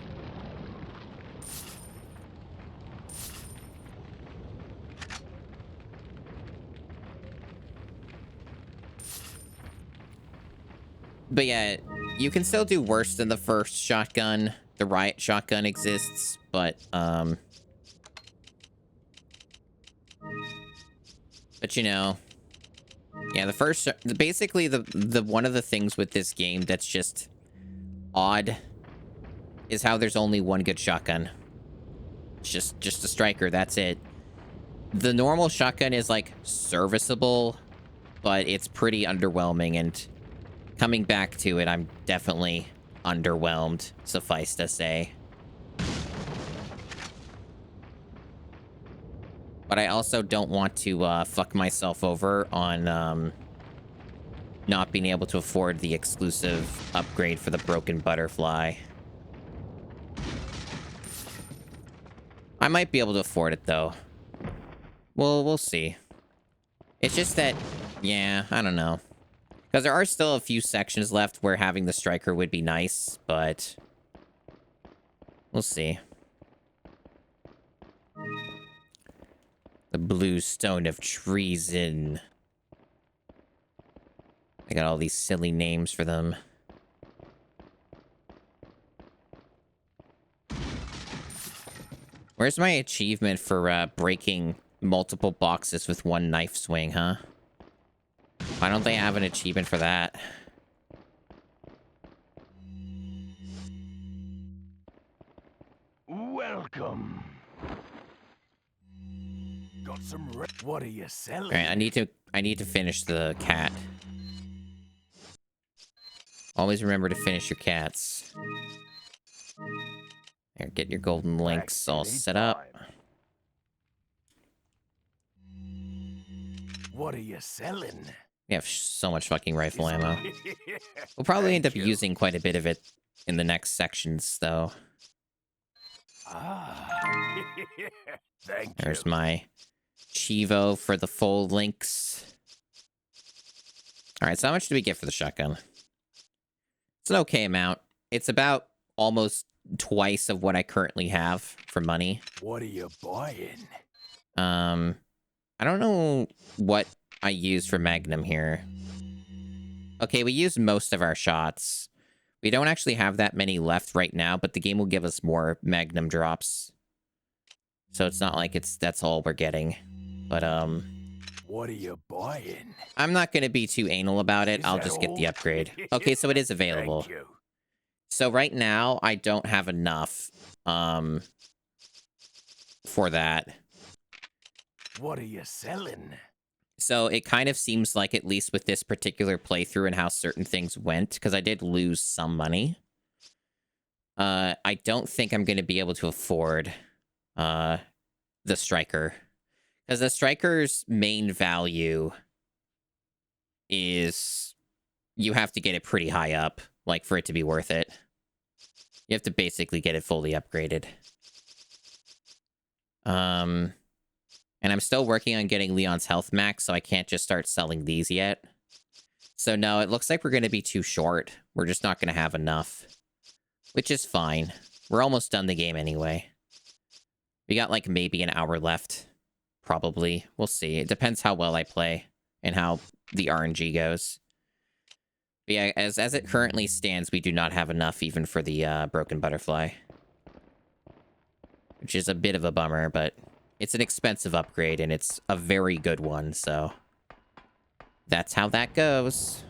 S1: But yeah, you can still do worse than the first shotgun. The riot shotgun exists, but you know, yeah, the first, basically the one of the things with this game that's just odd is how there's only one good shotgun. It's just a striker, that's it. The normal shotgun is like serviceable, but it's pretty underwhelming, and coming back to it, I'm definitely underwhelmed, suffice to say. But I also don't want to fuck myself over on not being able to afford the exclusive upgrade for the broken butterfly. I might be able to afford it, though. Well, we'll see. It's just that, yeah, I don't know. Because there are still a few sections left where having the striker would be nice, but we'll see. The blue stone of treason. I got all these silly names for them. Where's my achievement for breaking multiple boxes with one knife swing, huh? Why don't they have an achievement for that?
S4: Welcome. Got some. What are you selling?
S1: All right, I need to finish the cat. Always remember to finish your cats. Here, get your golden links all set up.
S4: What are you selling?
S1: We have so much fucking rifle ammo. We'll probably end up using quite a bit of it in the next sections, though.
S4: Ah.
S1: There's my Chivo for the full links. Alright, so how much do we get for the shotgun? It's an okay amount. It's about almost twice of what I currently have for money.
S4: What are you buying?
S1: I don't know what I use for Magnum here. Okay, we used most of our shots. We don't actually have that many left right now, but the game will give us more Magnum drops. So it's not like that's all we're getting. But,
S4: what are you buying?
S1: I'm not going to be too anal about it. I'll just get the upgrade. Okay, so it is available.
S4: Thank you.
S1: So right now, I don't have enough, for that.
S4: What are you selling?
S1: So it kind of seems like, at least with this particular playthrough and how certain things went, because I did lose some money, I don't think I'm going to be able to afford the striker. Because the striker's main value is you have to get it pretty high up, like, for it to be worth it. You have to basically get it fully upgraded. And I'm still working on getting Leon's health max, so I can't just start selling these yet. So no, it looks like we're going to be too short. We're just not going to have enough. Which is fine. We're almost done the game anyway. We got like maybe an hour left. Probably. We'll see. It depends how well I play and how the RNG goes. But yeah, as it currently stands, we do not have enough even for the broken butterfly. Which is a bit of a bummer, but it's an expensive upgrade, and it's a very good one, so that's how that goes.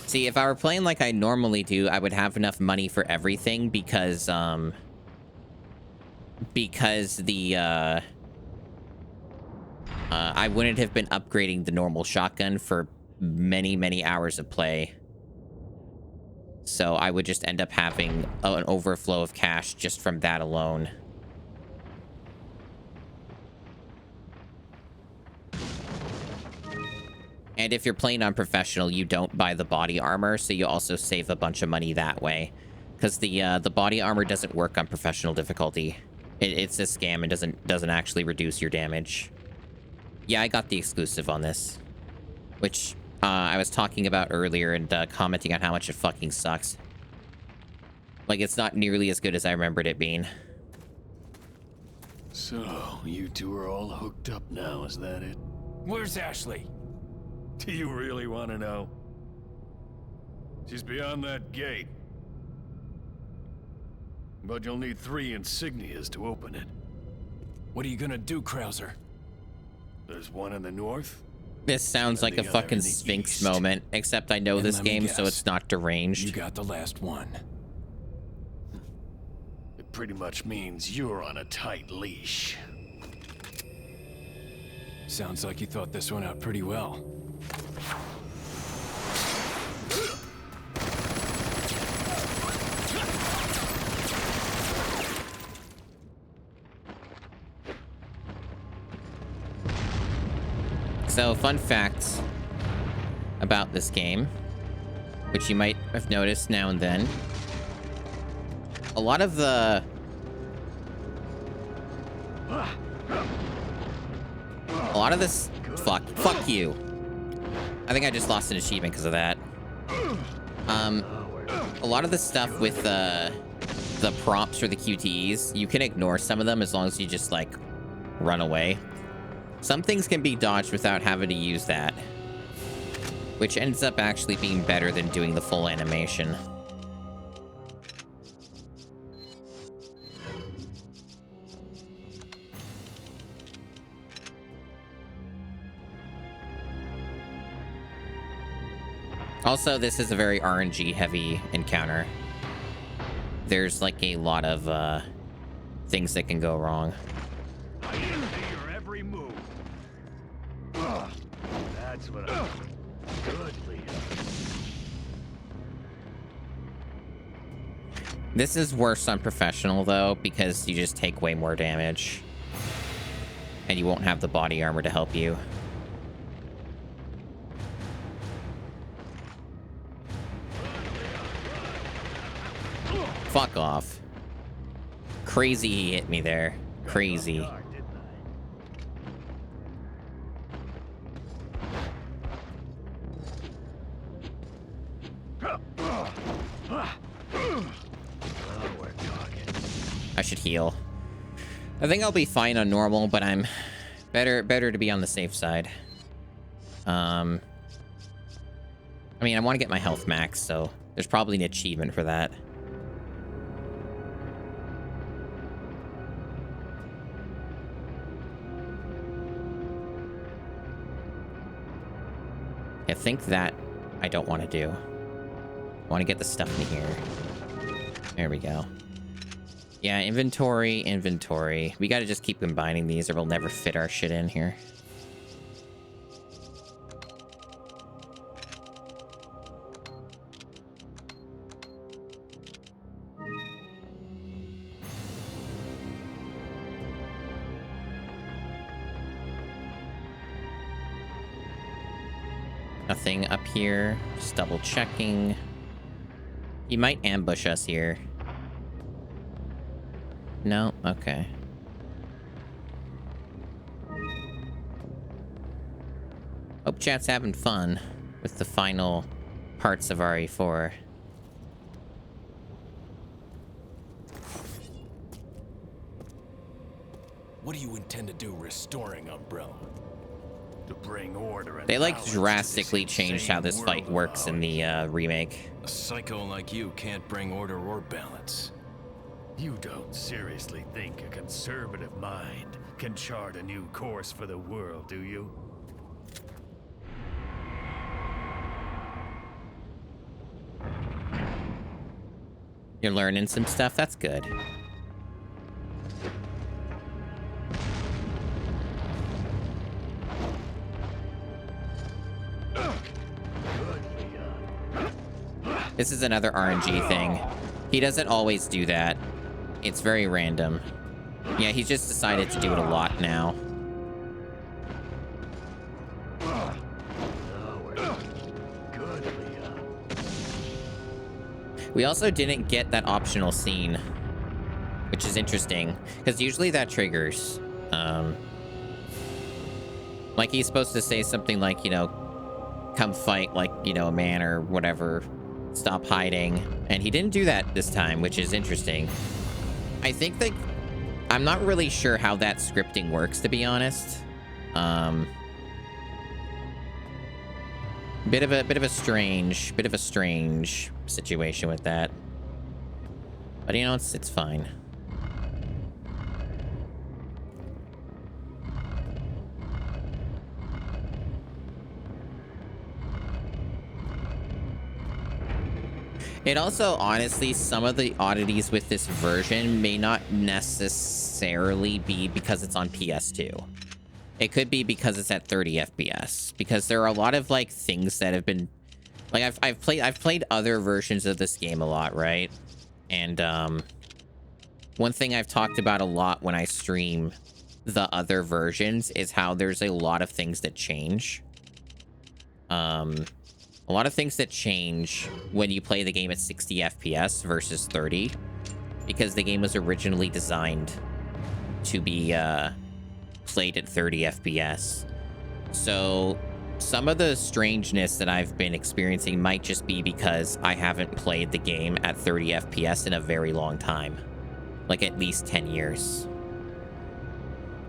S1: See, if I were playing like I normally do, I would have enough money for everything because the I wouldn't have been upgrading the normal shotgun for many, many hours of play. So I would just end up having an overflow of cash just from that alone. And if you're playing on professional, you don't buy the body armor, so you also save a bunch of money that way. Because the body armor doesn't work on professional difficulty. It's a scam and doesn't actually reduce your damage. Yeah, I got the exclusive on this, which I was talking about earlier and commenting on how much it fucking sucks. Like, it's not nearly as good as I remembered it being.
S5: So, you two are all hooked up now, is that it?
S4: Where's Ashley?
S5: Do you really want to know? She's beyond that gate. But you'll need 3 insignias to open it.
S4: What are you gonna do, Krauser?
S5: There's one in the north.
S1: This sounds like a
S5: the other
S1: fucking
S5: in the
S1: Sphinx
S5: east.
S1: moment, except I know
S4: And
S1: this
S4: let me
S1: game, so
S4: guess.
S1: it's not deranged.
S4: You got the last one.
S5: It pretty much means you're on a tight leash.
S4: Sounds like you thought this one out pretty well.
S1: So, fun fact about this game, which you might have noticed now and then. A lot of the... A lot of this... Fuck you. I think I just lost an achievement because of that. A lot of the stuff with the prompts for the QTEs, you can ignore some of them as long as you just, like, run away. Some things can be dodged without having to use that, which ends up actually being better than doing the full animation. Also, this is a very RNG heavy encounter. There's like a lot of things that can go wrong.
S4: I can see your every move. That's what I... Good, Leah.
S1: This is worse on professional, though, because you just take way more damage. And you won't have the body armor to help you. Fuck off. Crazy he hit me there. Crazy. I should heal. I think I'll be fine on normal, but I'm better to be on the safe side. I mean, I want to get my health max, so there's probably an achievement for that. I think that I don't want to do. I want to get the stuff in here. There we go. Yeah, inventory. We got to just keep combining these or we'll never fit our shit in here. Nothing up here. Just double checking. He might ambush us here. No? Okay. Hope chat's having fun with the final parts of RE4.
S4: What do you intend to do restoring Umbrella?
S5: To bring order and
S1: They like
S5: balance
S1: drastically
S5: to this
S1: changed how
S5: insane
S1: this fight
S5: world of
S1: works in the
S5: ours.
S1: remake.
S2: A psycho like you can't bring order or balance.
S5: You don't seriously think a conservative mind can chart a new course for the world, do you?
S1: You're learning some stuff. That's good.
S4: Good, Leah.
S1: This is another RNG thing. He doesn't always do that. It's very random. Yeah, he's just decided to do it a lot now.
S5: Good, Leah.
S1: We also didn't get that optional scene, which is interesting, because usually that triggers. Like he's supposed to say something like, you know, come fight like, you know, a man or whatever. Stop hiding. And he didn't do that this time, which is interesting. I think that I'm not really sure how that scripting works, to be honest. Bit of a strange situation with that. But you know, it's fine. It also, honestly, some of the oddities with this version may not necessarily be because it's on PS2. It could be because it's at 30 FPS. Because there are a lot of, like, things that have been... Like, I've played other versions of this game a lot, right? And, one thing I've talked about a lot when I stream the other versions is how there's a lot of things that change. A lot of things that change when you play the game at 60 FPS versus 30, because the game was originally designed to be played at 30 FPS. So some of the strangeness that I've been experiencing might just be because I haven't played the game at 30 FPS in a very long time, like at least 10 years.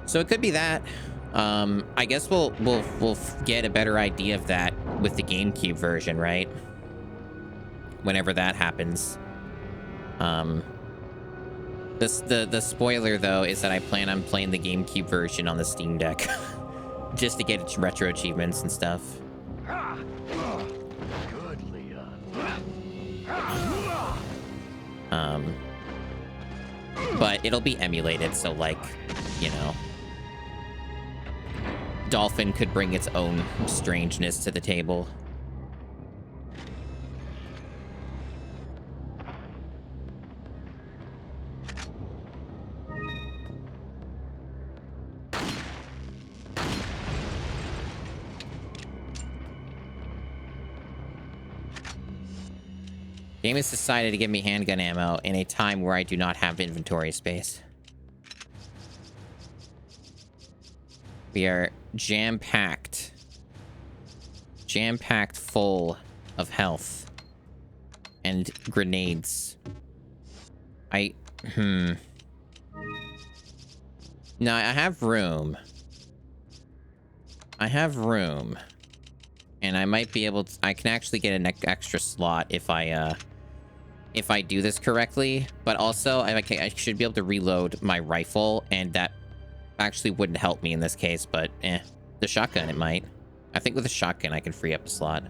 S1: So it could be that. I guess we'll get a better idea of that with the GameCube version, right? Whenever that happens. The spoiler though is that I plan on playing the GameCube version on the Steam Deck, just to get its retro achievements and stuff.
S5: Good, Leah.
S1: But it'll be emulated, so like, you know, Dolphin could bring its own strangeness to the table. Game has decided to give me handgun ammo in a time where I do not have inventory space. We are jam-packed. Jam-packed full of health. And grenades. No, I have room. I have room. And I might be able to... I can actually get an extra slot if I do this correctly. But also, I should be able to reload my rifle, and that actually wouldn't help me in this case, but the shotgun, it might. I think with a shotgun, I can free up a slot.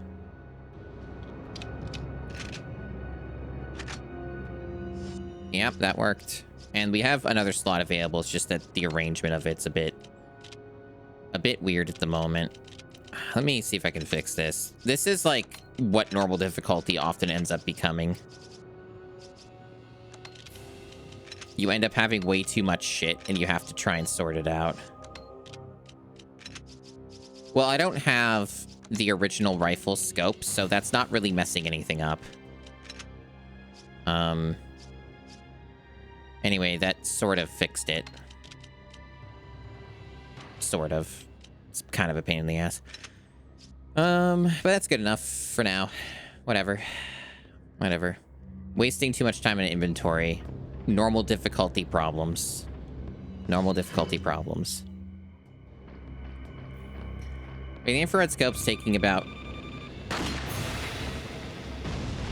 S1: Yep, that worked. And we have another slot available. It's just that the arrangement of it's a bit weird at the moment. Let me see if I can fix this. This is like what normal difficulty often ends up becoming. You end up having way too much shit, and you have to try and sort it out. Well, I don't have the original rifle scope, so that's not really messing anything up. Anyway, that sort of fixed it. Sort of. It's kind of a pain in the ass. But that's good enough for now. Whatever. Whatever. Wasting too much time in inventory. Normal difficulty problems. Normal difficulty problems. The infrared scope's taking about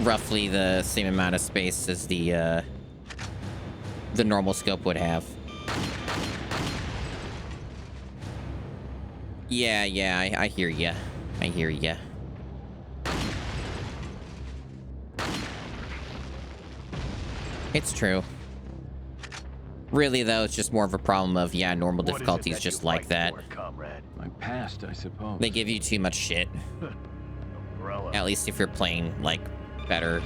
S1: roughly the same amount of space as the normal scope would have. Yeah, I hear ya. I hear ya. It's true. Really, though, it's just more of a problem of, yeah, normal difficulty is just like that.
S8: My past, I suppose.
S1: They give you too much shit. At least if you're playing, like, better.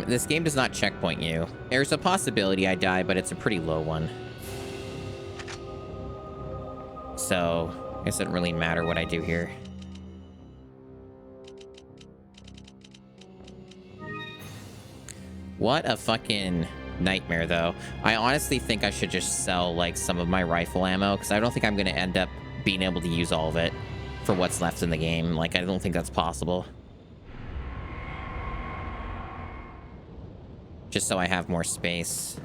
S1: This game does not checkpoint you. There's a possibility I die, but it's a pretty low one. So, I guess it doesn't really matter what I do here. What a fucking nightmare, though. I honestly think I should just sell, like, some of my rifle ammo, because I don't think I'm going to end up being able to use all of it for what's left in the game. Like, I don't think that's possible. Just so I have more space.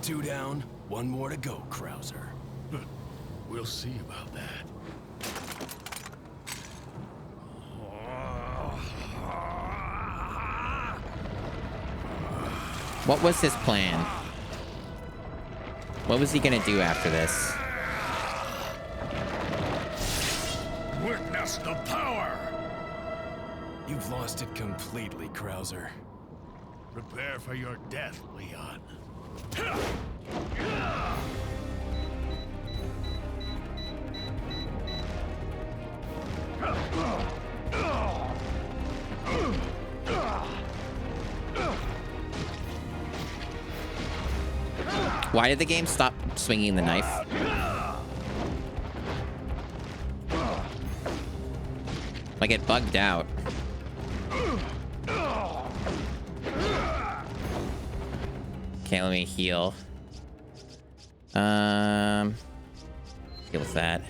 S4: 2 down, 1 more to go, Krauser.
S5: We'll see about that.
S1: What was his plan? What was he gonna do after this?
S5: Witness the power!
S4: You've lost it completely, Krauser.
S5: Prepare for your death, Leon.
S1: Why did the game stop swinging the knife? Like it bugged out. Okay, let me heal. Deal with that.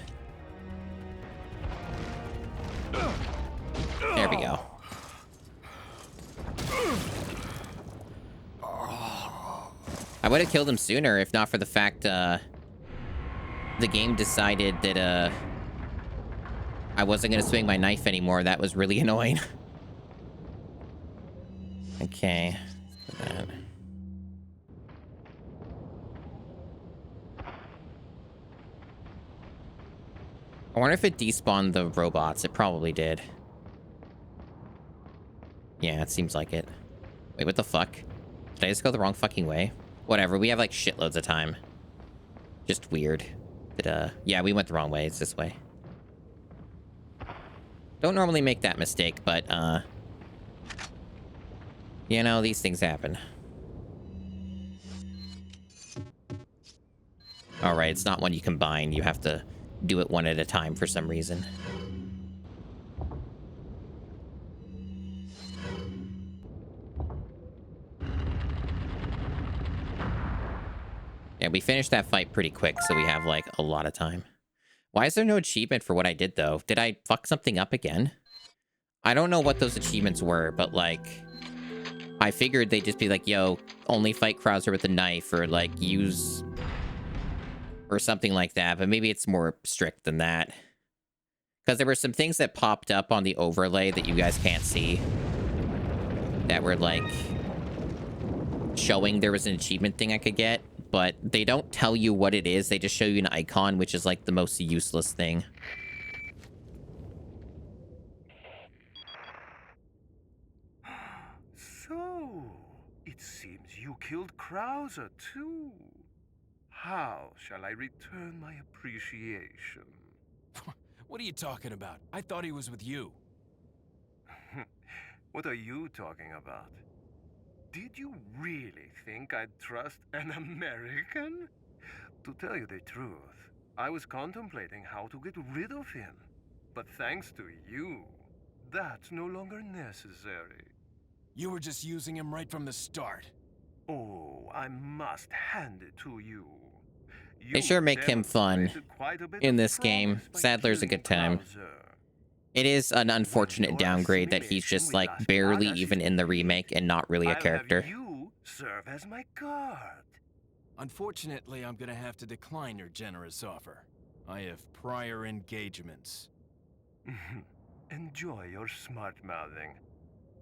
S1: There we go. I would have killed him sooner if not for the fact the game decided that I wasn't gonna swing my knife anymore. That was really annoying. Okay. That. I wonder if it despawned the robots. It probably did. Yeah, it seems like it. Wait, what the fuck? Did I just go the wrong fucking way? Whatever, we have like shitloads of time. Just weird. But yeah, we went the wrong way. It's this way. Don't normally make that mistake, but you know, these things happen. Alright, it's not one you combine. You have to do it one at a time for some reason. Yeah, we finished that fight pretty quick, so we have, like, a lot of time. Why is there no achievement for what I did, though? Did I fuck something up again? I don't know what those achievements were, but, like, I figured they'd just be like, yo, only fight Krauser with a knife, or, like, use... or something like that, but maybe it's more strict than that. Because there were some things that popped up on the overlay that you guys can't see. That were, like, showing there was an achievement thing I could get. But they don't tell you what it is. They just show you an icon, which is, like, the most useless thing.
S9: So, it seems you killed Krauser, too. How shall I return my appreciation?
S8: What are you talking about? I thought he was with you.
S9: What are you talking about? Did you really think I'd trust an American? To tell you the truth, I was contemplating how to get rid of him. But thanks to you, that's no longer necessary.
S8: You were just using him right from the start.
S9: Oh, I must hand it to you.
S1: They sure make him fun
S9: demonstrated quite a bit
S1: in
S9: of
S1: this game.
S9: promise by
S1: Sadler's a good
S9: killing
S1: time.
S9: Krauser.
S1: It is an unfortunate downgrade that he's just, like, barely even in the remake and not really a
S9: I'll
S1: character.
S9: have you serve as my guard.
S8: Unfortunately, I'm gonna have to decline your generous offer. I have prior engagements.
S9: Enjoy your smart-mouthing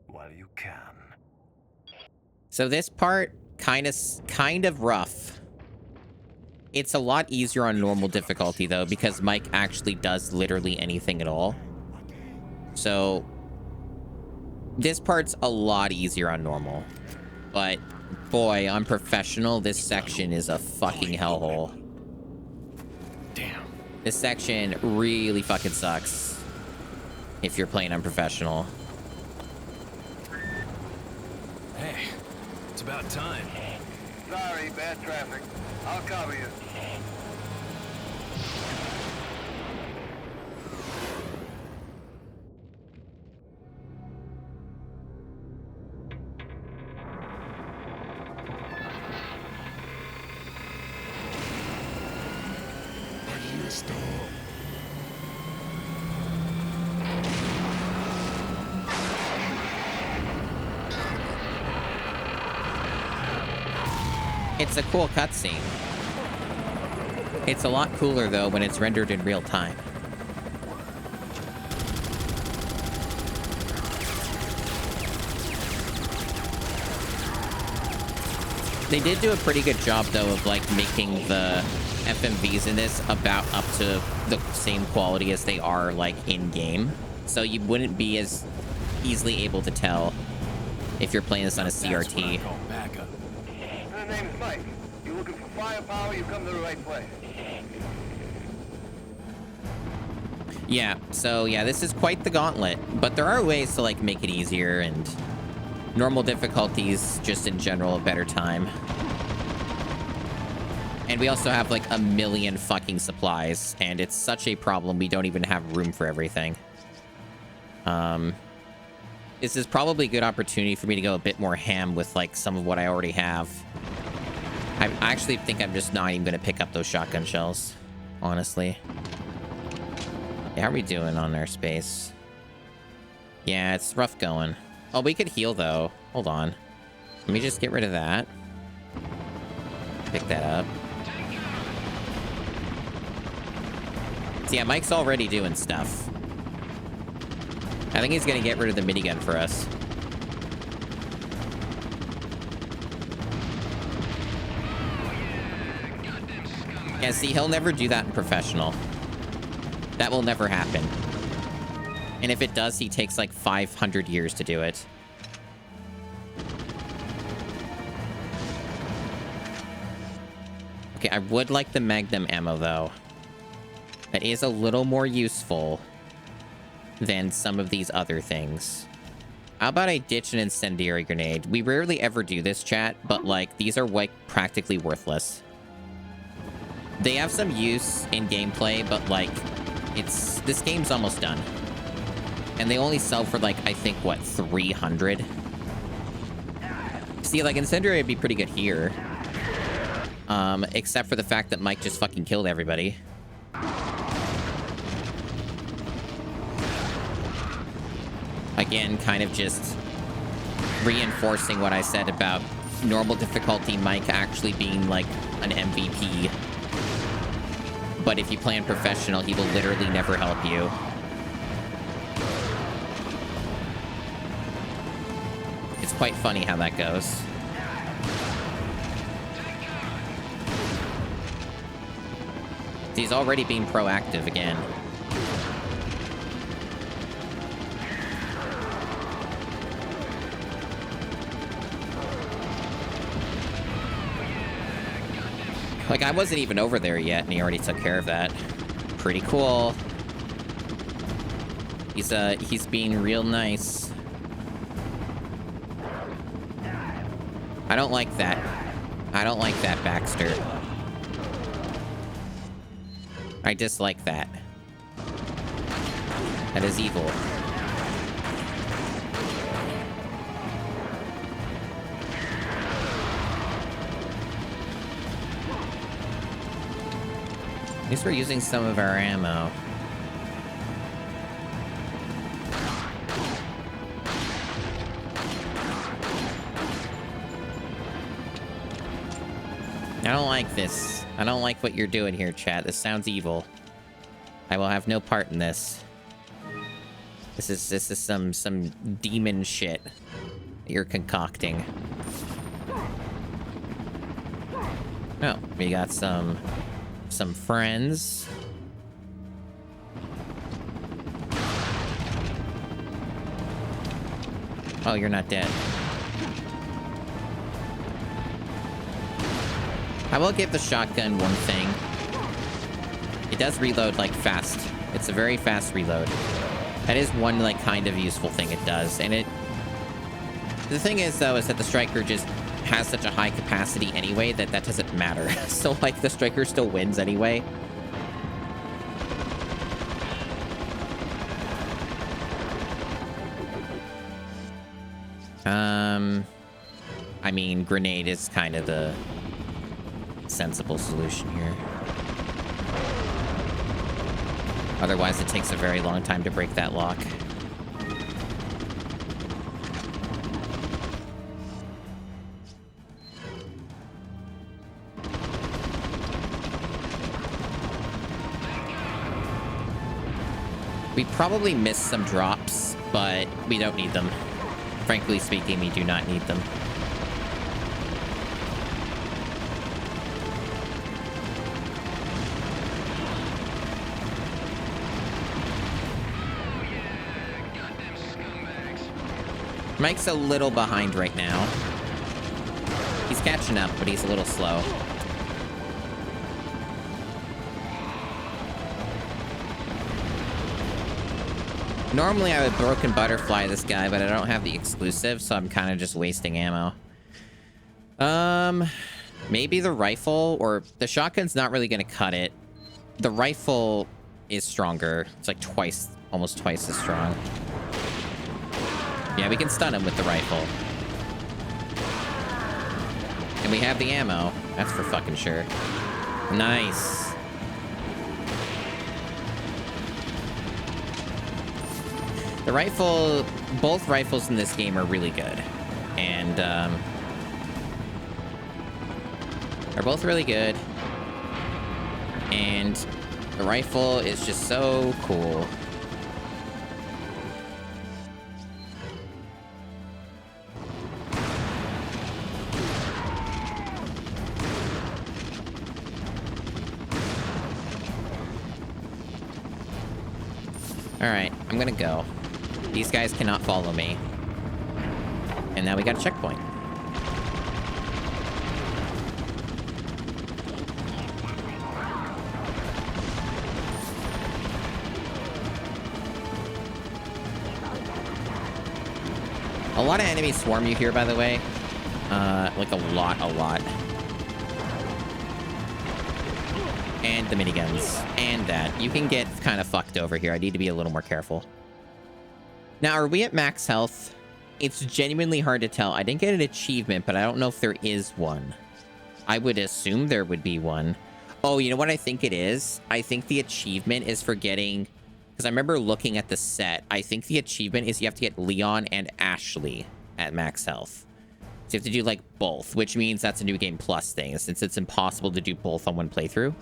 S9: while you can.
S1: So this part, kind of rough. It's a lot easier on normal difficulty, though, because Mike actually does literally anything at all. So this part's a lot easier on normal. But, boy, on professional, this section is a fucking hellhole.
S5: Damn.
S1: This section really fucking sucks if you're playing on professional.
S4: Hey, it's about time.
S9: Sorry, bad traffic. I'll cover you.
S1: It's a cool cutscene. It's a lot cooler, though, when it's rendered in real time. They did do a pretty good job, though, of, like, making the FMVs in this about up to the same quality as they are, like, in-game. So you wouldn't be as easily able to tell if you're playing this on a CRT.
S9: My name's Mike. You're looking for firepower, you come to the right place.
S1: Yeah, so yeah, this is quite the gauntlet, but there are ways to like make it easier, and normal difficulties just in general a better time. And we also have like a million fucking supplies, and it's such a problem we don't even have room for everything. This is probably a good opportunity for me to go a bit more ham with like some of what I already have. I actually think I'm just not even going to pick up those shotgun shells, honestly. Yeah, how are we doing on our space? Yeah, it's rough going. Oh, we could heal, though. Hold on. Let me just get rid of that. Pick that up. So yeah, Mike's already doing stuff. I think he's going to get rid of the minigun for us. Yeah, see, he'll never do that in professional. That will never happen. And if it does, he takes like 500 years to do it. Okay, I would like the Magnum ammo, though. That is a little more useful than some of these other things. How about I ditch an incendiary grenade? We rarely ever do this, chat, but like, these are like practically worthless. They have some use in gameplay, but like, this game's almost done. And they only sell for like, I think, what, 300? See, like, incendiary would be pretty good here. Except for the fact that Mike just fucking killed everybody. Again, kind of just reinforcing what I said about normal difficulty Mike actually being like an MVP. But if you play on professional, he will literally never help you. It's quite funny how that goes. He's already being proactive again. Like, I wasn't even over there yet, and he already took care of that. Pretty cool. He's being real nice. I don't like that. I don't like that, Baxter. I dislike that. That is evil. At least we're using some of our ammo. I don't like this. I don't like what you're doing here, chat. This sounds evil. I will have no part in this. This is some demon shit that you're concocting. Oh, we got some friends. Oh, you're not dead. I will give the shotgun one thing. It does reload, like, fast. It's a very fast reload. That is one, like, kind of useful thing it does. And it... The thing is, though, is that the Striker just has such a high capacity anyway that that doesn't matter. So, like, the Striker still wins anyway. I mean, grenade is kind of the sensible solution here. Otherwise, it takes a very long time to break that lock. We probably missed some drops, but we don't need them. Frankly speaking, we do not need them. Mike's a little behind right now. He's catching up, but he's a little slow. Normally I would broken butterfly this guy, but I don't have the exclusive, so I'm kind of just wasting ammo. Maybe the rifle, or the shotgun's not really going to cut it. The rifle is stronger. It's like twice, almost twice as strong. Yeah, we can stun him with the rifle. And we have the ammo. That's for fucking sure. Nice. The rifle, both rifles in this game are really good. And, they're both really good. And the rifle is just so cool. Alright, I'm gonna go. These guys cannot follow me. And now we got a checkpoint. A lot of enemies swarm you here, by the way. Like a lot. And the miniguns. And that. You can get kind of fucked over here. I need to be a little more careful. Now, are we at max health? It's genuinely hard to tell. I didn't get an achievement, but I don't know if there is one. I would assume there would be one. Oh, you know what I think it is? I think the achievement is for getting... Because I remember looking at the set. I think the achievement is you have to get Leon and Ashley at max health. So you have to do, like, both, which means that's a New Game Plus thing, since it's impossible to do both on one playthrough.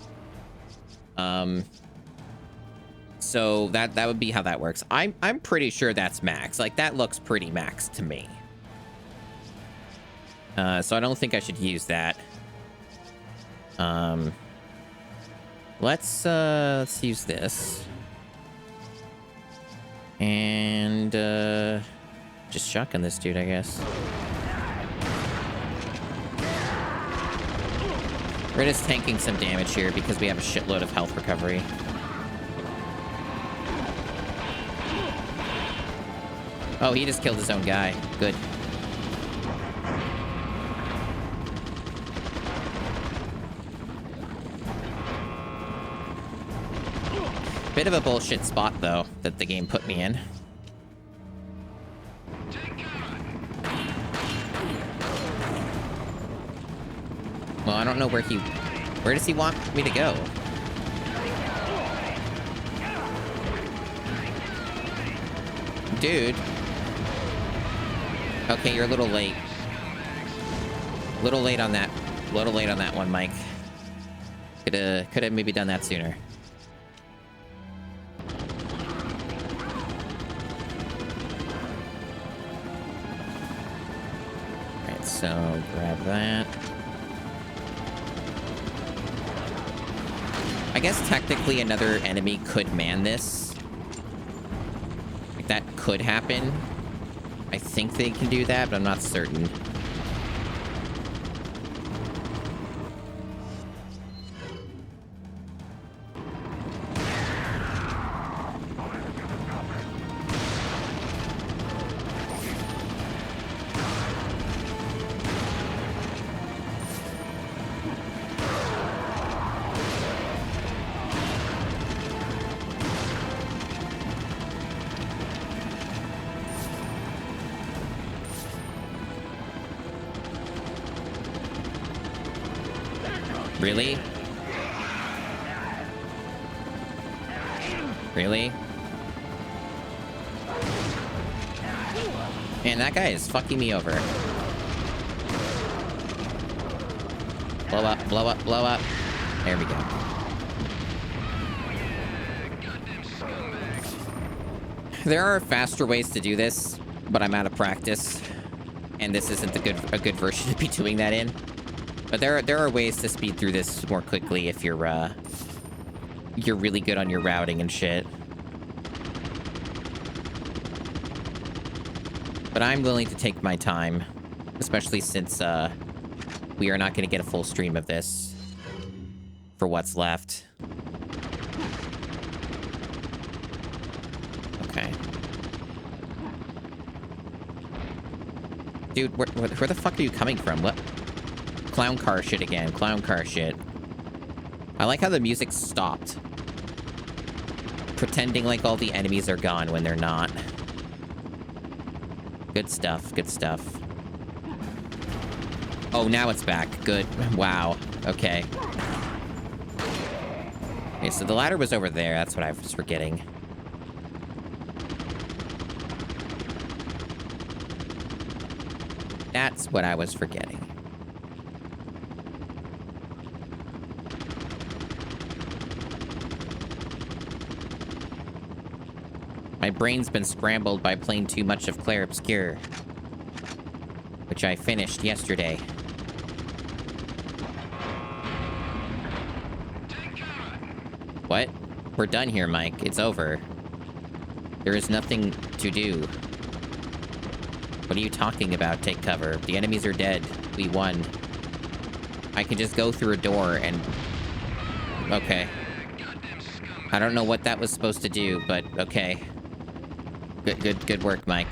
S1: So that would be how that works. I'm pretty sure that's max. Like, that looks pretty max to me. So I don't think I should use that. Let's use this. And just shotgun this dude, I guess. We're just tanking some damage here because we have a shitload of health recovery. Oh, he just killed his own guy. Good. Bit of a bullshit spot, though, that the game put me in. Well, I don't know where he... Where does he want me to go? Dude. Okay, you're a little late. Little late on that. Little late on that one, Mike. Could have maybe done that sooner. Alright, so grab that. guess technically another enemy could man this. Like, that could happen. I think they can do that, but I'm not certain. Really? Really? Man, that guy is fucking me over. Blow up, blow up, blow up. There we go. There are faster ways to do this, but I'm out of practice. And this isn't a good version to be doing that in. But there are ways to speed through this more quickly if you're really good on your routing and shit. But I'm willing to take my time, especially since we are not going to get a full stream of this for what's left. Okay. Dude, where the fuck are you coming from? What? Clown car shit again. Clown car shit. I like how the music stopped. Pretending like all the enemies are gone when they're not. Good stuff. Good stuff. Oh, now it's back. Good. Wow. Okay. Okay, so the ladder was over there. That's what I was forgetting. That's what I was forgetting. My brain's been scrambled by playing too much of Clair Obscur, which I finished yesterday. What? We're done here, Mike. It's over. There is nothing to do. What are you talking about? Take cover. The enemies are dead. We won. I can just go through a door and... Okay. I don't know what that was supposed to do, but okay. Good work, Mike.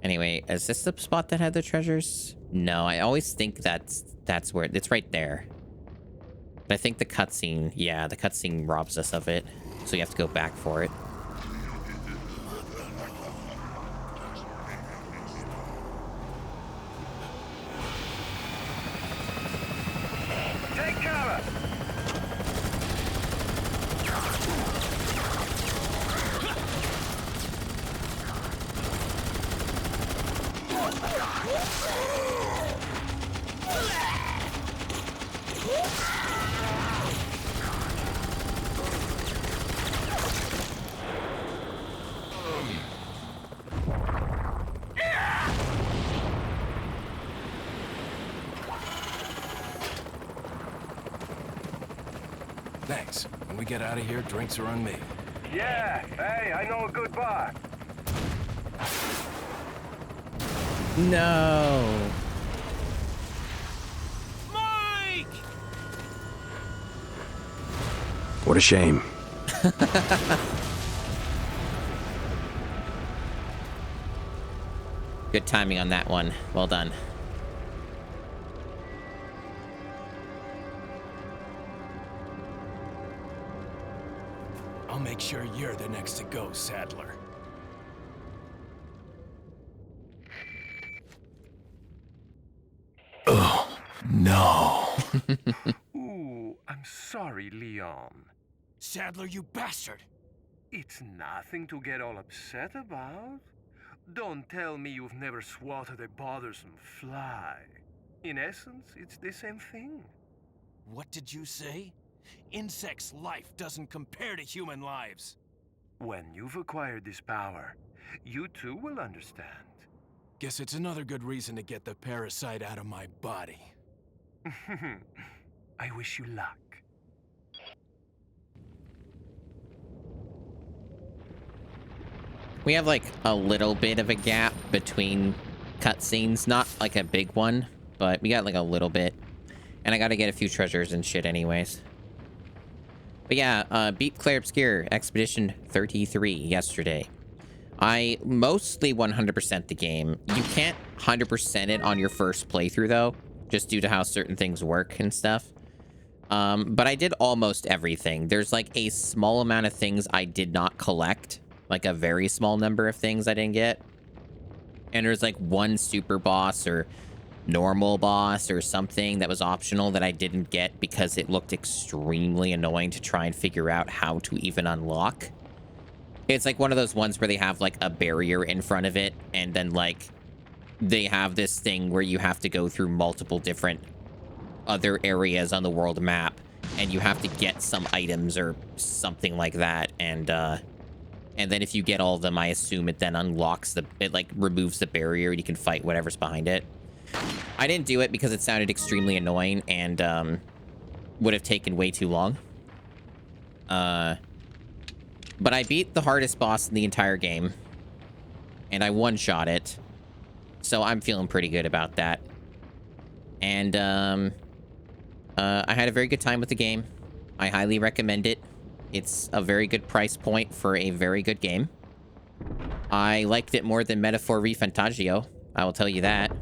S1: Anyway, is this the spot that had the treasures? No, I always think that's where it's right there. But I think the cutscene, yeah, the cutscene robs us of it, so you have to go back for it.
S8: Thanks. When we get out of here, drinks are on me.
S9: Yeah, hey, I know a good bar.
S1: No.
S8: Mike!
S4: What a shame.
S1: Good timing on that one. Well done.
S8: I'll make sure you're the next to go, Sadler.
S4: Oh, no.
S9: Ooh, I'm sorry, Leon.
S8: Sadler, you bastard!
S9: It's nothing to get all upset about. Don't tell me you've never swatted a bothersome fly. In essence, it's the same thing.
S8: What did you say? Insects' life doesn't compare to human lives.
S9: When you've acquired this power, you too will understand.
S8: Guess it's another good reason to get the parasite out of my body.
S9: I wish you luck.
S1: We have like a little bit of a gap between cutscenes, not like a big one, but we got like a little bit. And I gotta get a few treasures and shit anyways. But yeah, beat Claire Obscure Expedition 33 yesterday. I mostly 100% the game. You can't 100% it on your first playthrough though, just due to how certain things work and stuff. But I did almost everything. There's like a small amount of things I did not collect. Like a very small number of things I didn't get. And there's like one super boss or normal boss or something that was optional that I didn't get because it looked extremely annoying to try and figure out how to even unlock. It's like one of those ones where they have like a barrier in front of it, and then like they have this thing where you have to go through multiple different other areas on the world map, and you have to get some items or something like that, and then if you get all of them, I assume it then unlocks it like removes the barrier and you can fight whatever's behind it. I didn't do it because it sounded extremely annoying and would have taken way too long. But I beat the hardest boss in the entire game, and I one-shot it, so I'm feeling pretty good about that. And I had a very good time with the game. I highly recommend it. It's a very good price point for a very good game. I liked it more than Metaphor Refantagio, I will tell you that.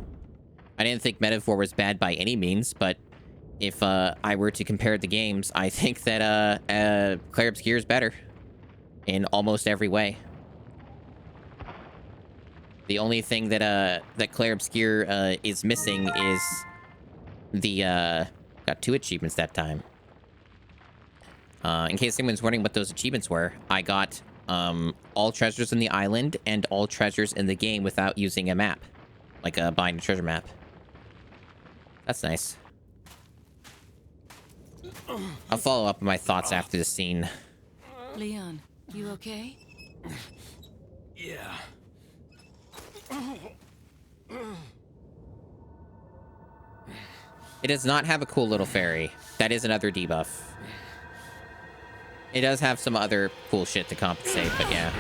S1: I didn't think Metaphor was bad by any means, but if I were to compare the games, I think that Claire Obscure is better in almost every way. The only thing that Claire Obscure is missing is the got 2 achievements that time. In case anyone's wondering what those achievements were, I got all treasures in the island and all treasures in the game without using a map, like a bind a treasure map. That's nice. I'll follow up with my thoughts after the scene.
S7: Leon, you okay?
S8: Yeah.
S1: It does not have a cool little fairy. That is another debuff. It does have some other cool shit to compensate, but yeah.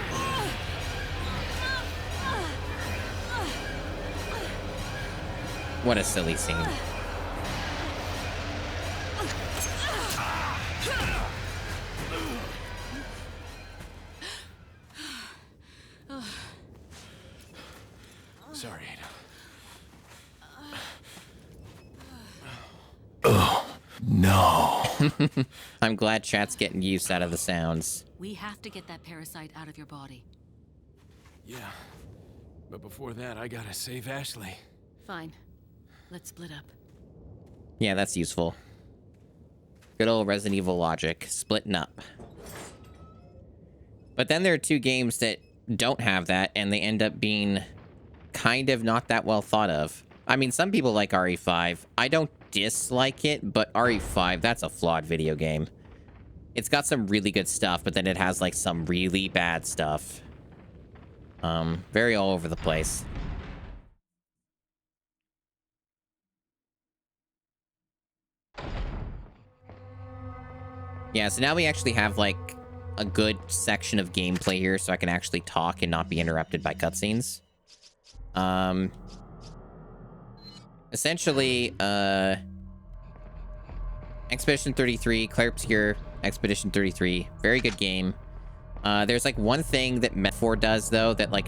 S1: What a silly scene.
S8: Sorry, Ada.
S5: No.
S1: I'm glad chat's getting use out of the sounds.
S7: We have to get that parasite out of your body.
S8: Yeah. But before that, I gotta save Ashley.
S7: Fine. Let's split up.
S1: Yeah, that's useful. Good old Resident Evil logic. Splitting up. But then there are 2 games that don't have that, and they end up being kind of not that well thought of. I mean, some people like RE5. I don't dislike it, but RE5, that's a flawed video game. It's got some really good stuff, but then it has, like, some really bad stuff. Very all over the place. Yeah, so now we actually have, like, a good section of gameplay here, so I can actually talk and not be interrupted by cutscenes. Essentially, Expedition 33, Claire Obscure, Expedition 33, very good game. There's like one thing that Metaphor does though that like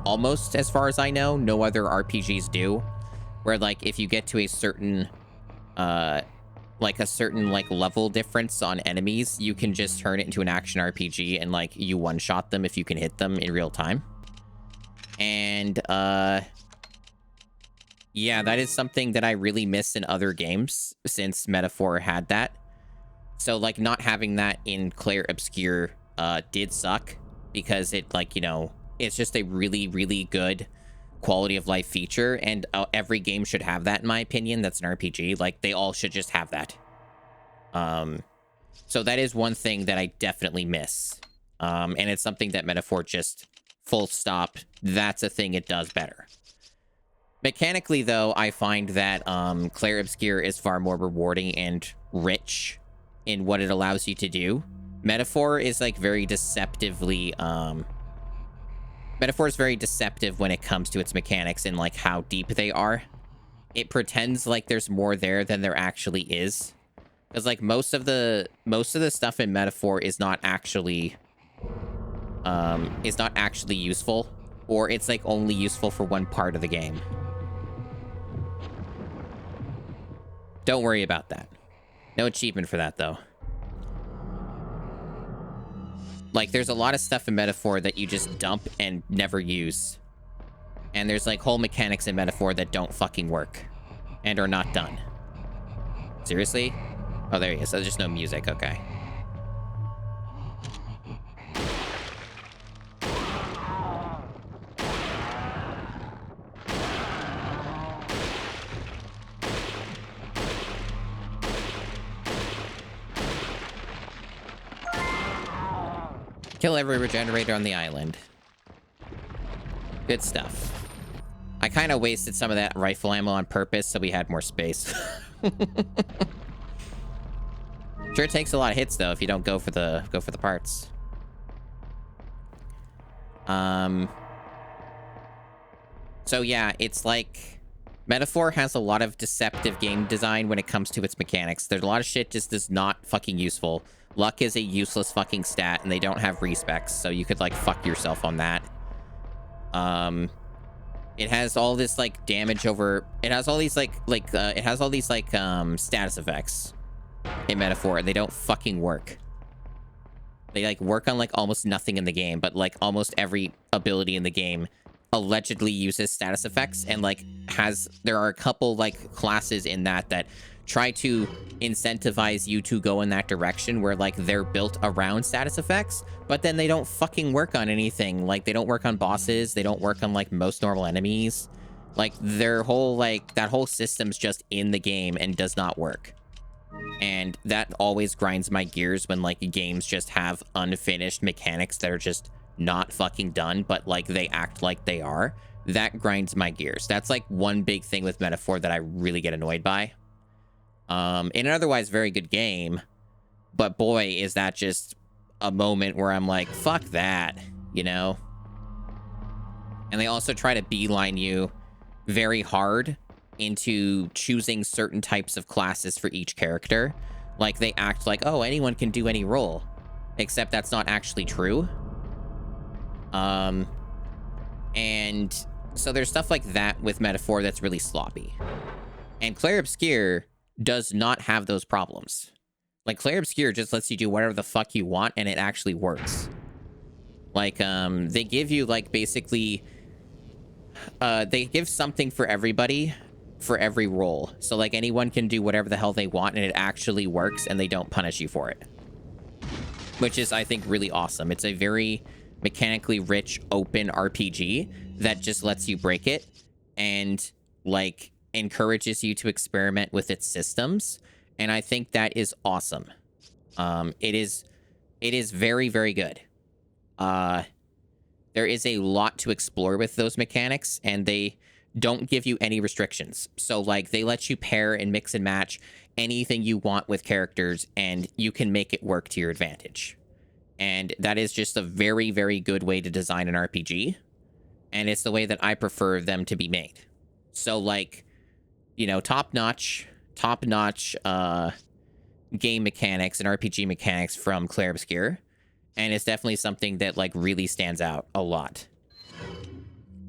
S1: almost as far as I know, no other RPGs do, where like if you get to a certain level difference on enemies, you can just turn it into an action RPG and like you one-shot them if you can hit them in real time. And yeah, that is something that I really miss in other games since Metaphor had that. So like not having that in Claire Obscure did suck because it like, you know, it's just a really, really good quality of life feature, and every game should have that in my opinion. That's an RPG. Like they all should just have that. So that is one thing that I definitely miss. And it's something that Metaphor just full stop. That's a thing it does better. Mechanically, though, I find that Clair Obscur is far more rewarding and rich in what it allows you to do. Metaphor is like very deceptively Metaphor is very deceptive when it comes to its mechanics and like how deep they are. It pretends like there's more there than there actually is. Because like most of the stuff in Metaphor is not actually useful, or it's like only useful for one part of the game. Don't worry about that. No achievement for that though. Like, there's a lot of stuff in Metaphor that you just dump and never use. And there's, like, whole mechanics in Metaphor that don't fucking work. And are not done. Seriously? Oh, there he is. There's just no music. Okay. Kill every regenerator on the island. Good stuff. I kind of wasted some of that rifle ammo on purpose so we had more space. Sure takes a lot of hits though if you don't go for the parts. So yeah, it's like Metaphor has a lot of deceptive game design when it comes to its mechanics. There's a lot of shit just is not fucking useful. Luck is a useless fucking stat, and they don't have respecs, so you could, like, fuck yourself on that. It has all this, like, damage over... It has all these, status effects in Metaphor, and they don't fucking work. They, like, work on, like, almost nothing in the game, but, like, almost every ability in the game allegedly uses status effects, and, like, there are a couple, like, classes in that try to incentivize you to go in that direction where, like, they're built around status effects, but then they don't fucking work on anything. Like, they don't work on bosses. They don't work on, like, most normal enemies. Like, their whole, like, that whole system's just in the game and does not work. And that always grinds my gears when, like, games just have unfinished mechanics that are just not fucking done, but, like, they act like they are. That grinds my gears. That's, like, one big thing with Metaphor that I really get annoyed by. In an otherwise very good game, but boy, is that just a moment where I'm like, fuck that, you know? And they also try to beeline you very hard into choosing certain types of classes for each character. Like, they act like, oh, anyone can do any role, except that's not actually true. And so there's stuff like that with Metaphor that's really sloppy. And Clair Obscur does not have those problems. Like, Clair Obscur just lets you do whatever the fuck you want, and it actually works. Like, they give you, like, basically... they give something for everybody, for every role. So, like, anyone can do whatever the hell they want, and it actually works, and they don't punish you for it. Which is, I think, really awesome. It's a very mechanically rich, open RPG that just lets you break it, and, like, encourages you to experiment with its systems, and I think that is awesome. It is very, very good. There is a lot to explore with those mechanics, and they don't give you any restrictions. So, like, they let you pair and mix and match anything you want with characters, and you can make it work to your advantage. And that is just a very, very good way to design an RPG, and it's the way that I prefer them to be made. So, like, you know, top-notch game mechanics and RPG mechanics from Clair Obscur, and it's definitely something that, like, really stands out a lot.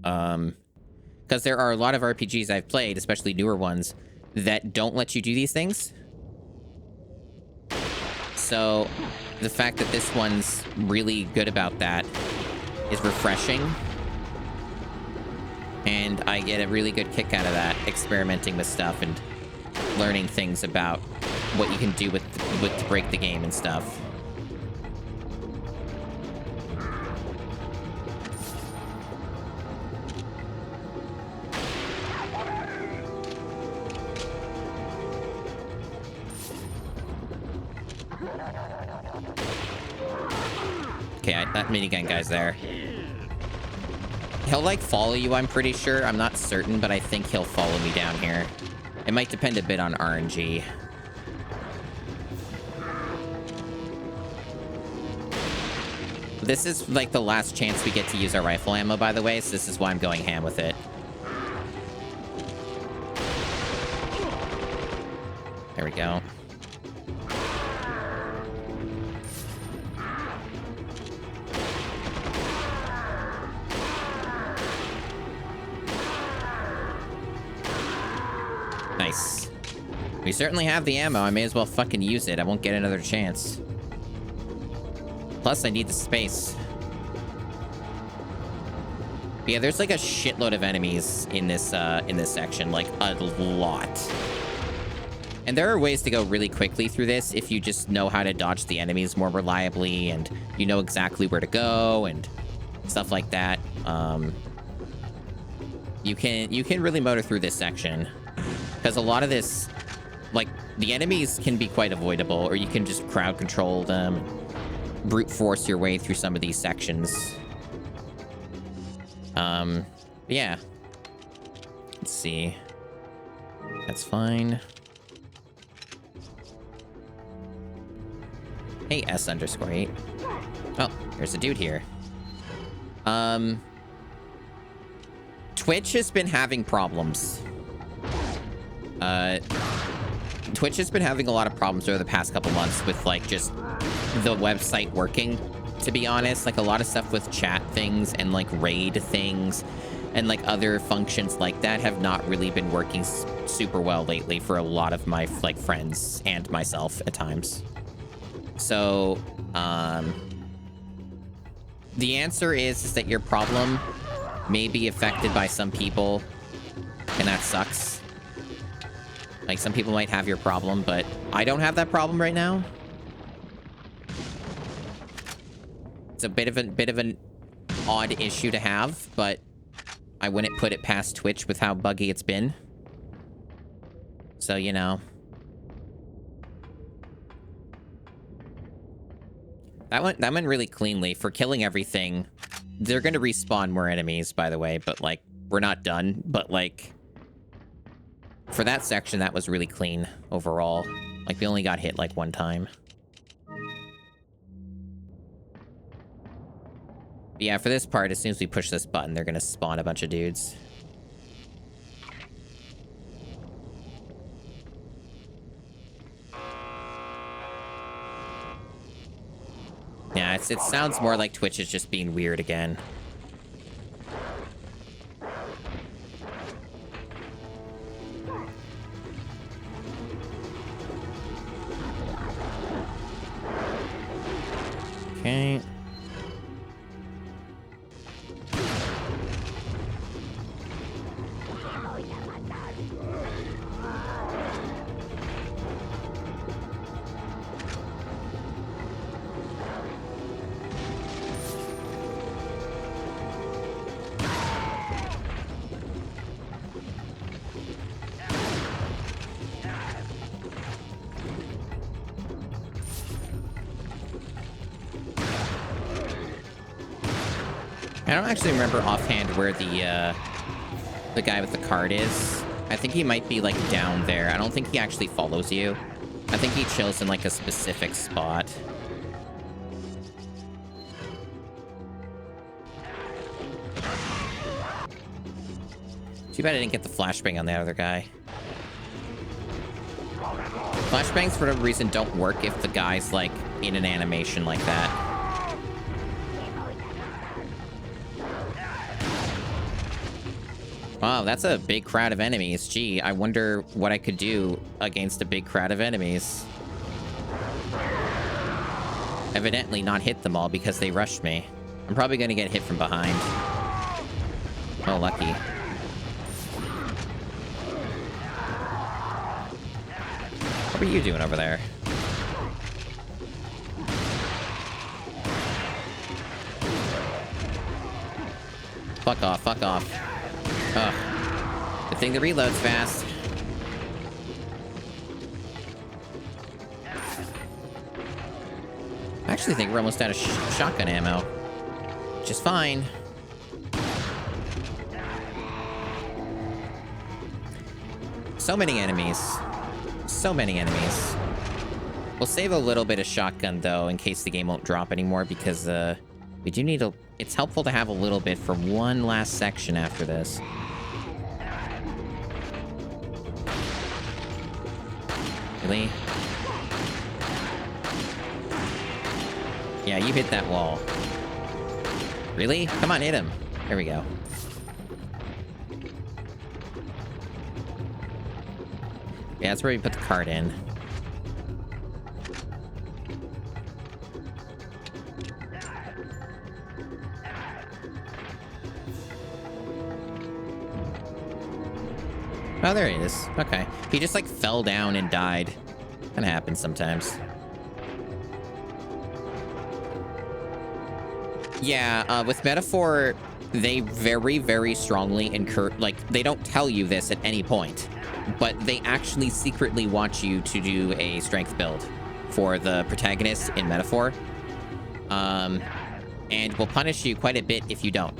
S1: Because there are a lot of RPGs I've played, especially newer ones, that don't let you do these things. So the fact that this one's really good about that is refreshing. And I get a really good kick out of that, experimenting with stuff and learning things about what you can do with to break the game and stuff. Okay, that minigun guy's there. He'll, like, follow you, I'm pretty sure. I'm not certain, but I think he'll follow me down here. It might depend a bit on RNG. This is, like, the last chance we get to use our rifle ammo, by the way, so this is why I'm going ham with it. There we go. Nice. We certainly have the ammo. I may as well fucking use it. I won't get another chance. Plus, I need the space. But yeah, there's like a shitload of enemies in this section, like a lot. And there are ways to go really quickly through this if you just know how to dodge the enemies more reliably and you know exactly where to go and stuff like that. You can really motor through this section because a lot of this, like, the enemies can be quite avoidable, or you can just crowd control them and brute force your way through some of these sections. Yeah. Let's see. That's fine. Hey, S_8. Oh, there's a dude here. Twitch has been having problems. Twitch has been having a lot of problems over the past couple months with, like, just the website working, to be honest. Like, a lot of stuff with chat things and, like, raid things and, like, other functions like that have not really been working super well lately for a lot of my, like, friends and myself at times. So, the answer is that your problem may be affected by some people, and that sucks. Like, some people might have your problem, but I don't have that problem right now. It's a bit of an odd issue to have, but I wouldn't put it past Twitch with how buggy it's been. So, you know. That went really cleanly for killing everything. They're going to respawn more enemies, by the way, but, like, we're not done. But, like, for that section, that was really clean overall. Like, we only got hit, like, one time. But yeah, for this part, as soon as we push this button, they're going to spawn a bunch of dudes. Yeah, it sounds more like Twitch is just being weird again. Okay. I don't actually remember offhand where the guy with the card is. I think he might be, like, down there. I don't think he actually follows you. I think he chills in, like, a specific spot. Too bad I didn't get the flashbang on that other guy. Flashbangs, for whatever reason, don't work if the guy's, like, in an animation like that. Wow, that's a big crowd of enemies. Gee, I wonder what I could do against a big crowd of enemies. Evidently not hit them all because they rushed me. I'm probably going to get hit from behind. Oh, lucky. What are you doing over there? Fuck off, fuck off. Ugh. Good thing the reload's fast. I actually think we're almost out of shotgun ammo. Which is fine. So many enemies. So many enemies. We'll save a little bit of shotgun, though, in case the game won't drop anymore, because we do need a... It's helpful to have a little bit for one last section after this. Really? Yeah, you hit that wall. Really? Come on, hit him. There we go. Yeah, that's where we put the card in. Oh, there he is. Okay. He just, like, fell down and died. Kinda happens sometimes. Yeah, with Metaphor, they very, very strongly encourage... Like, they don't tell you this at any point, but they actually secretly want you to do a strength build for the protagonist in Metaphor. And will punish you quite a bit if you don't.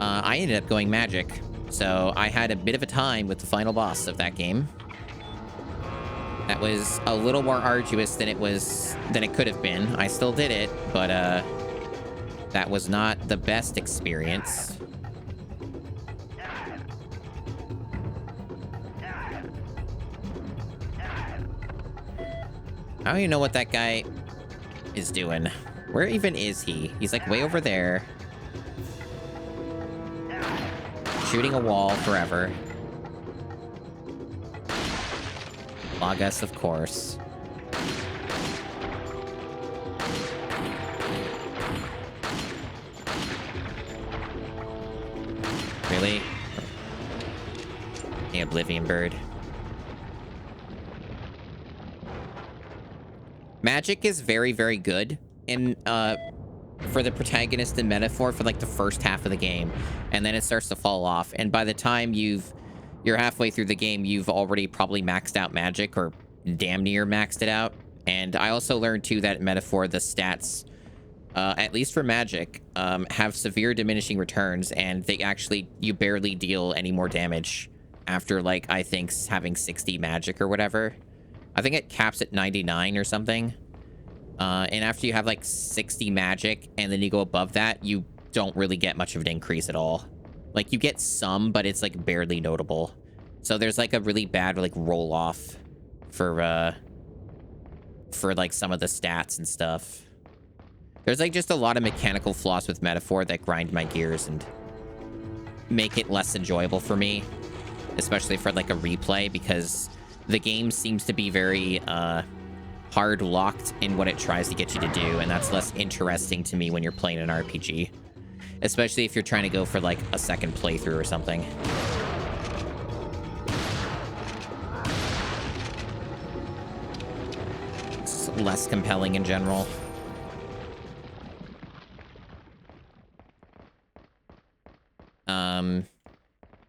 S1: I ended up going magic. So I had a bit of a time with the final boss of that game. That was a little more arduous than it could have been. I still did it, but that was not the best experience. I don't even know what that guy is doing. Where even is he? He's like way over there. Shooting a wall forever. Log us, of course. Really? The Oblivion Bird. Magic is very, very good in for the protagonist in Metaphor for like the first half of the game, and then it starts to fall off, and by the time you're halfway through the game, you've already probably maxed out magic, or damn near maxed it out. And I also learned too that in Metaphor the stats, at least for magic, have severe diminishing returns, and you barely deal any more damage after, like, I think having 60 magic or whatever. I think it caps at 99 or something. And after you have like 60 magic and then you go above that, you don't really get much of an increase at all. Like, you get some, but it's like barely notable. So there's like a really bad like roll off for like some of the stats and stuff. There's like just a lot of mechanical flaws with Metaphor that grind my gears and make it less enjoyable for me, especially for like a replay, because the game seems to be very hard locked in what it tries to get you to do, and that's less interesting to me when you're playing an RPG, especially if you're trying to go for like a second playthrough or something. It's less compelling in general.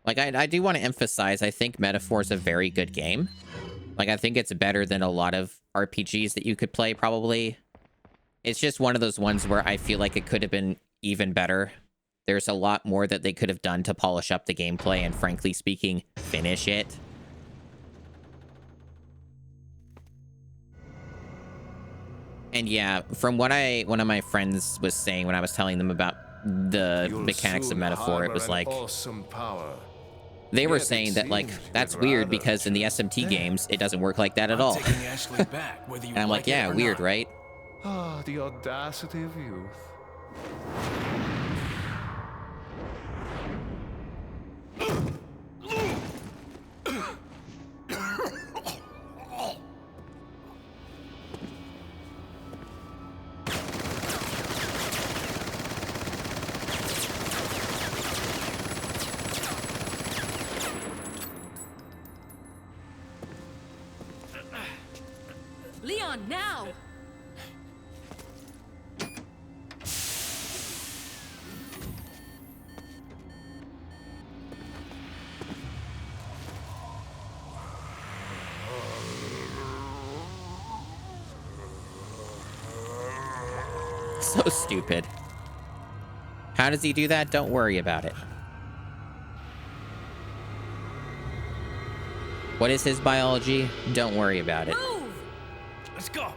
S1: Like, I do want to emphasize, I think Metaphor is a very good game. Like, I think it's better than a lot of RPGs that you could play, probably. It's just one of those ones where I feel like it could have been even better. There's a lot more that they could have done to polish up the gameplay and, frankly speaking, finish it. And yeah, from what one of my friends was saying when I was telling them about the mechanics of Metaphor, it was like...
S6: Awesome power.
S1: They were saying that, like, that's weird because in the SMT games, it doesn't work like that at all. And I'm like, yeah, weird, right?
S6: Ah, the audacity of youth.
S7: Leon, now!
S1: So stupid. How does he do that? Don't worry about it. What is his biology? Don't worry about it.
S7: Move!
S5: Let's go.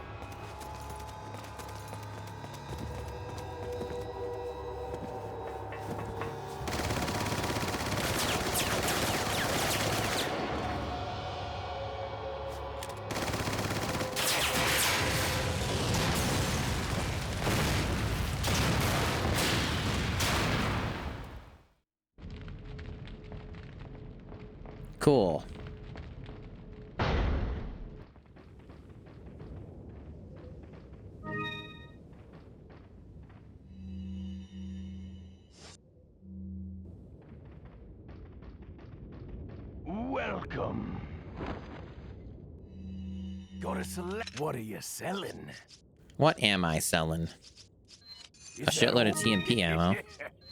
S1: Cool.
S5: Welcome. Gotta select. What are you selling?
S1: What am I selling? A shitload of TMP ammo.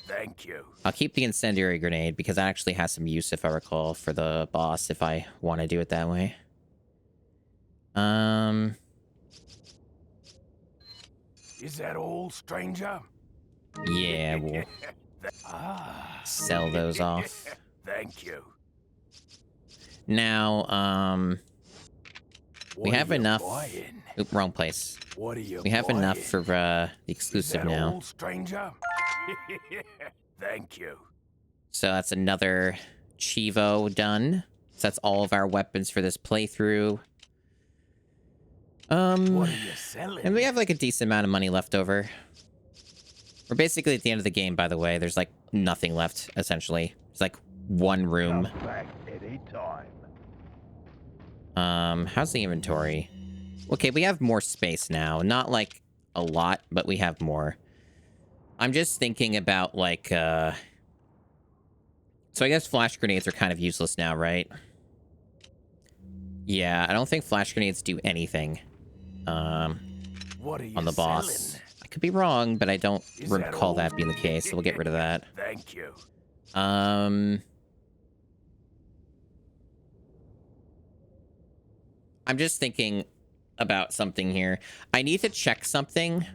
S5: Thank you.
S1: I'll keep the incendiary grenade because that actually has some use, if I recall, for the boss if I want to do it that way.
S5: Is that all, stranger?
S1: Yeah, we'll sell those off.
S5: Thank you.
S1: Now, we have enough. Oop, wrong place.
S5: What are you
S1: We have enough
S5: buying?
S1: for the exclusive
S5: Is that
S1: now.
S5: all, stranger? Thank you.
S1: So that's another Chivo done. So that's all of our weapons for this playthrough.
S5: What are you selling?
S1: And we have like a decent amount of money left over. We're basically at the end of the game, by the way. There's like nothing left, essentially. It's like one room.
S5: Back anytime.
S1: How's the inventory? Okay, we have more space now. Not like a lot, but we have more. I'm just thinking about like, so I guess flash grenades are kind of useless now, right? Yeah, I don't think flash grenades do anything.
S5: What are you
S1: On the boss.
S5: selling?
S1: I could be wrong, but I don't
S5: Is that
S1: recall
S5: all?
S1: that being the case, so we'll get rid of that.
S5: Thank you.
S1: I'm just thinking about something here. I need to check something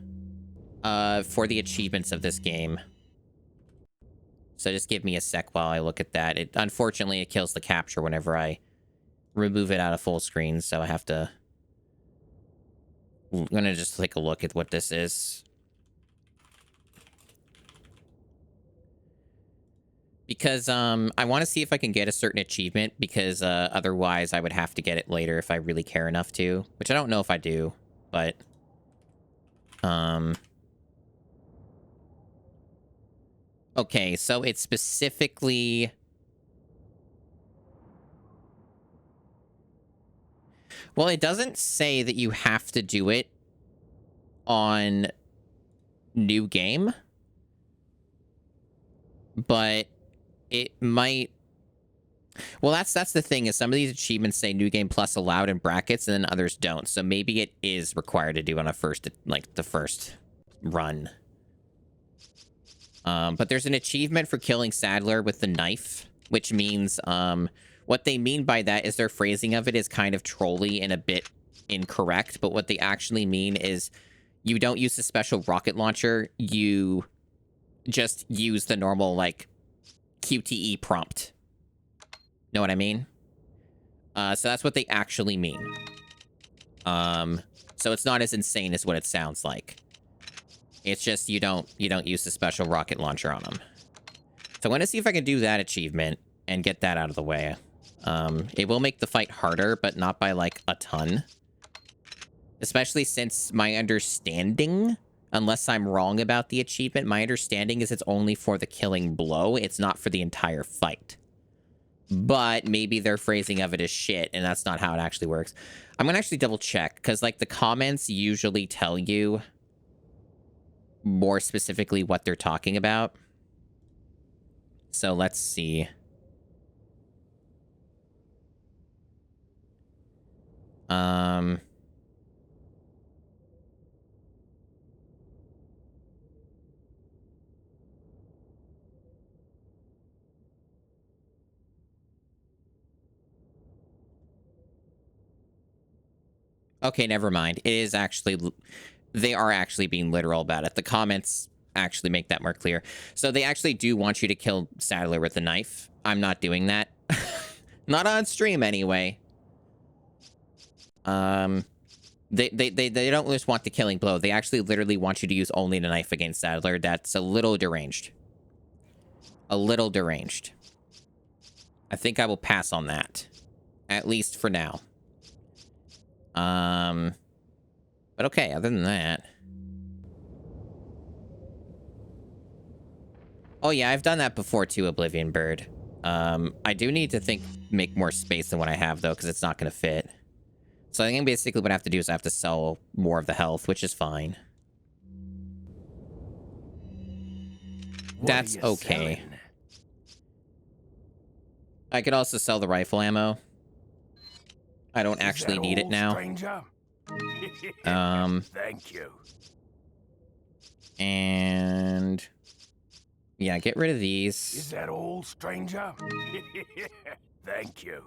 S1: for the achievements of this game. So just give me a sec while I look at that. Unfortunately, it kills the capture whenever I remove it out of full screen, so I have to... I'm gonna just take a look at what this is. Because I want to see if I can get a certain achievement, because otherwise I would have to get it later if I really care enough to, which I don't know if I do, but okay, so it's specifically... Well, it doesn't say that you have to do it on new game, but it might... Well, that's the thing, is some of these achievements say new game plus allowed in brackets, and then others don't. So maybe it is required to do on a first, like the first run. But there's an achievement for killing Sadler with the knife, which means what they mean by that is their phrasing of it is kind of trolly and a bit incorrect. But what they actually mean is you don't use a special rocket launcher. You just use the normal, like, QTE prompt. Know what I mean? So that's what they actually mean. So it's not as insane as what it sounds like. It's just you don't use the special rocket launcher on them. So I'm going to see if I can do that achievement and get that out of the way. It will make the fight harder, but not by, like, a ton. Especially since my understanding, unless I'm wrong about the achievement, my understanding is it's only for the killing blow. It's not for the entire fight. But maybe their phrasing of it is shit, and that's not how it actually works. I'm going to actually double check, because, like, the comments usually tell you more specifically what they're talking about. So let's see. Okay, never mind. It is actually... They are actually being literal about it. The comments actually make that more clear. So they actually do want you to kill Sadler with a knife. I'm not doing that. Not on stream, anyway. They don't just want the killing blow. They actually literally want you to use only the knife against Sadler. That's a little deranged. A little deranged. I think I will pass on that. At least for now. But okay, other than that. Oh yeah, I've done that before too, Oblivion Bird. I do need to make more space than what I have though, because it's not going to fit. So I think basically what I have to do is I have to sell more of the health, which is fine. That's okay.
S8: Selling?
S1: I could also sell the rifle ammo. I don't actually need it now.
S8: Thank you.
S1: And yeah, get rid of these.
S8: Is that old stranger? Thank you.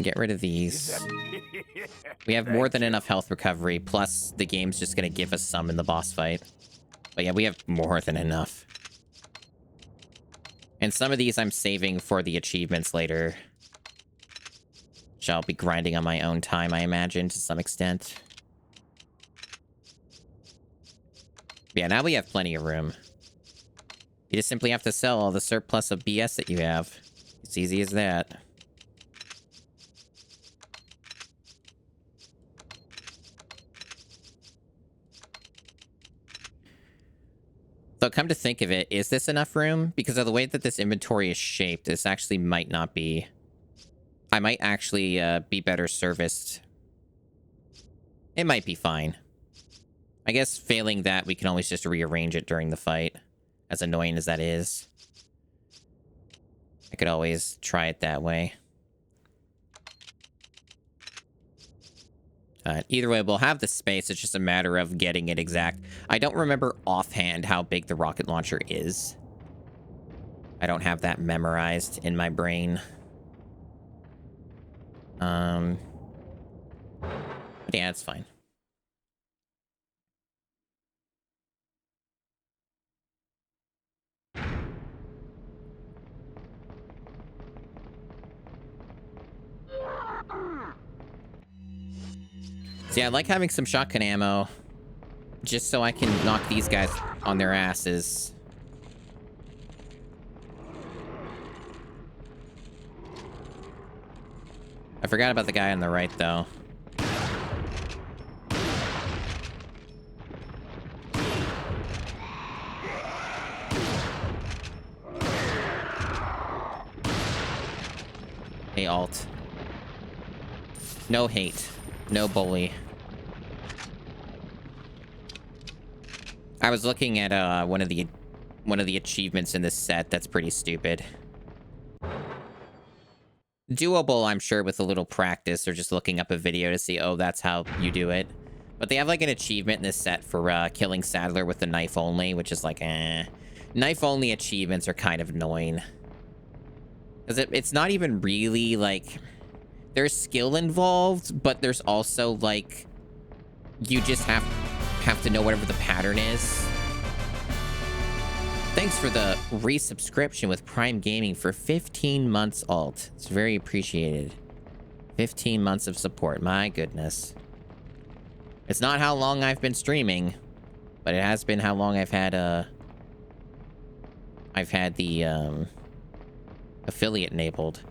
S1: Get rid of these. We have more than enough health recovery, plus the game's just gonna give us some in the boss fight. But yeah, we have more than enough. And some of these I'm saving for the achievements later. Which I'll be grinding on my own time, I imagine, to some extent. Yeah, now we have plenty of room. You just simply have to sell all the surplus of BS that you have. It's easy as that. So come to think of it, is this enough room? Because of the way that this inventory is shaped, this actually might not be. I might actually be better serviced. It might be fine. I guess failing that, we can always just rearrange it during the fight. As annoying as that is. I could always try it that way. Either way, we'll have the space. It's just a matter of getting it exact. I don't remember offhand how big the rocket launcher is. I don't have that memorized in my brain. But yeah, it's fine. So yeah, I like having some shotgun ammo. Just so I can knock these guys on their asses. I forgot about the guy on the right, though. Hey, alt. No hate. No bully. I was looking at one of the achievements in this set that's pretty stupid. Doable, I'm sure, with a little practice or just looking up a video to see, oh, that's how you do it. But they have like an achievement in this set for killing Sadler with the knife only, which is like, knife only achievements are kind of annoying. Because it's not even really like, there's skill involved, but there's also like, you just have to know whatever the pattern is. Thanks for the resubscription with Prime Gaming for 15 months, alt. It's very appreciated. 15 months of support. My goodness. It's not how long I've been streaming, but it has been how long I've had the affiliate enabled.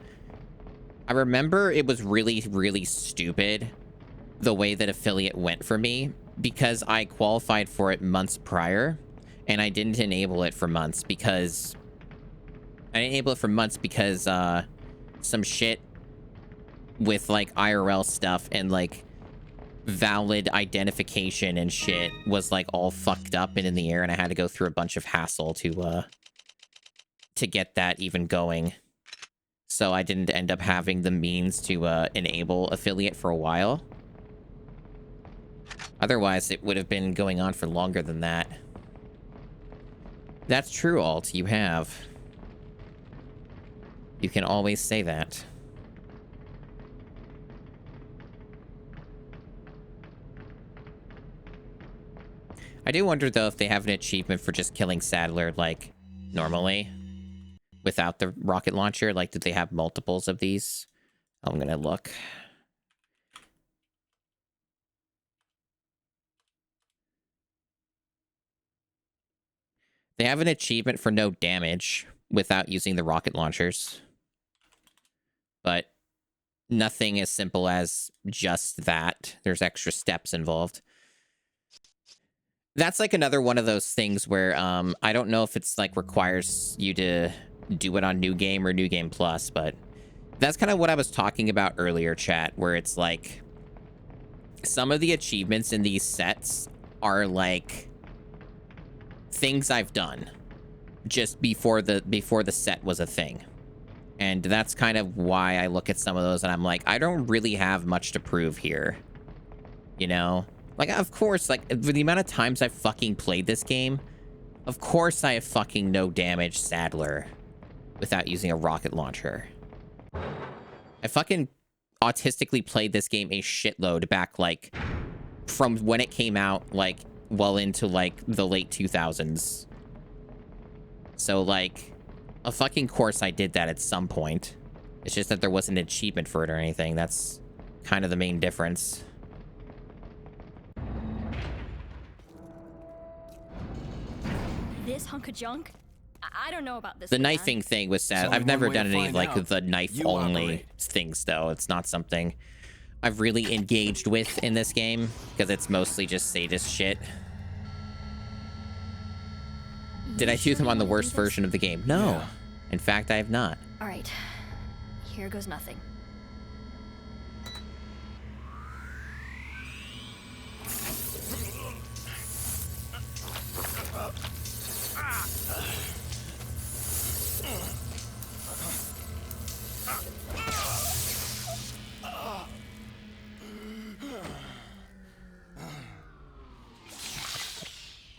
S1: I remember it was really, really stupid the way that affiliate went for me because I qualified for it months prior. And I didn't enable it for months because... some shit with, like, IRL stuff and, like, valid identification and shit was, like, all fucked up and in the air, and I had to go through a bunch of hassle to get that even going. So I didn't end up having the means to enable affiliate for a while. Otherwise, it would have been going on for longer than that. That's true, alt. You have. You can always say that. I do wonder, though, if they have an achievement for just killing Sadler, like, normally. Without the rocket launcher. Like, did they have multiples of these? I'm gonna look. They have an achievement for no damage without using the rocket launchers. But nothing as simple as just that. There's extra steps involved. That's like another one of those things where I don't know if it's like requires you to do it on New Game or New Game Plus, but that's kind of what I was talking about earlier, chat, where it's like some of the achievements in these sets are like things I've done just before the set was a thing. And that's kind of why I look at some of those and I'm like, I don't really have much to prove here. You know? Like, of course, like, for the amount of times I've fucking played this game, of course I have fucking no damage Sadler without using a rocket launcher. I fucking autistically played this game a shitload back, like, from when it came out, like, well into, like, the late 2000s. So, like, of fucking course I did that at some point. It's just that there wasn't an achievement for it or anything. That's kind of the main difference.
S3: This hunk of junk? I don't know about this.
S1: The
S3: Leon.
S1: knifing thing was sad.
S8: only
S1: I've
S8: one
S1: never
S8: way to
S1: done any of,
S8: find
S1: like,
S8: out.
S1: the knife
S8: You
S1: only
S8: operate.
S1: things, though. It's not something I've really engaged with in this game, because it's mostly just sadist shit. Did I do them on the worst version of the game? No.
S8: Yeah.
S1: In fact, I have not.
S3: All right. Here goes nothing.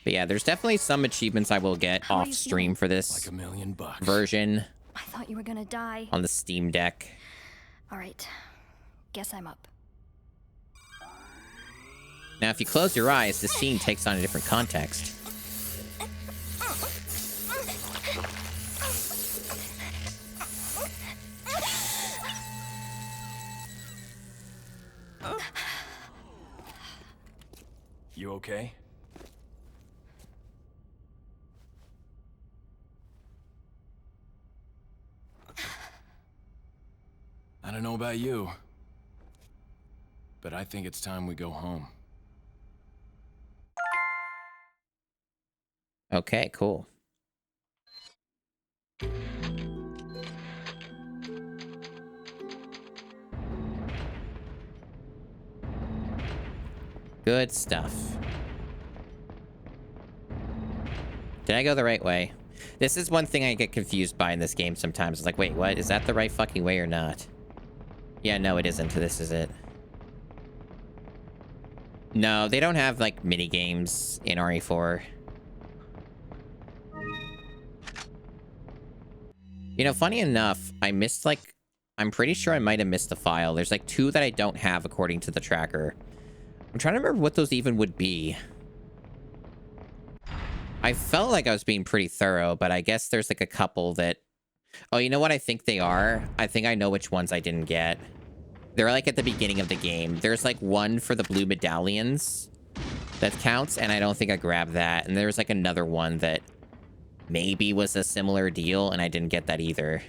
S1: But yeah, there's definitely some achievements I will get
S3: How are
S1: off
S3: you
S1: stream
S3: feeling?
S1: for this
S8: Like $1,000,000.
S1: version
S3: I thought you were gonna die.
S1: on the Steam Deck.
S3: All right. Guess I'm up.
S1: Now, if you close your eyes, the scene takes on a different context.
S8: You okay? I don't know about you, but I think it's time we go home.
S1: Okay, cool. Good stuff. Did I go the right way? This is one thing I get confused by in this game sometimes. It's like, wait, what? Is that the right fucking way or not? Yeah, no, it isn't. This is it. No, they don't have, like, mini games in RE4. You know, funny enough, I missed, like... I'm pretty sure I might have missed a file. There's, like, 2 that I don't have according to the tracker. I'm trying to remember what those even would be. I felt like I was being pretty thorough, but I guess there's, like, a couple that... Oh, you know what I think they are? I think I know which ones I didn't get. They're, like, at the beginning of the game. There's, like, one for the blue medallions that counts, and I don't think I grabbed that. And there's, like, another one that maybe was a similar deal, and I didn't get that either.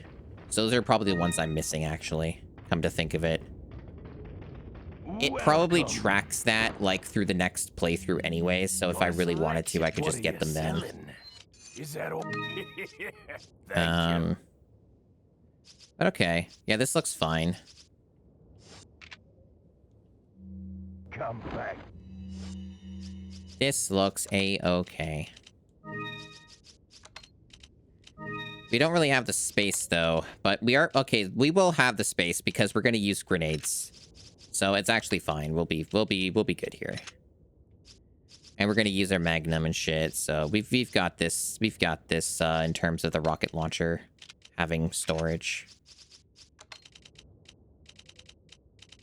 S1: So those are probably the ones I'm missing, actually, come to think of it. It probably tracks that, like, through the next playthrough anyways, so if I really wanted to, I could just get them then.
S8: Is that all?
S1: But okay. Yeah, this looks fine.
S9: Come back.
S1: This looks a-okay. We don't really have the space, though, but we are... Okay, we will have the space because we're going to use grenades. So it's actually fine. We'll be good here. And we're going to use our magnum and shit, so we've got this. We've got this in terms of the rocket launcher having storage.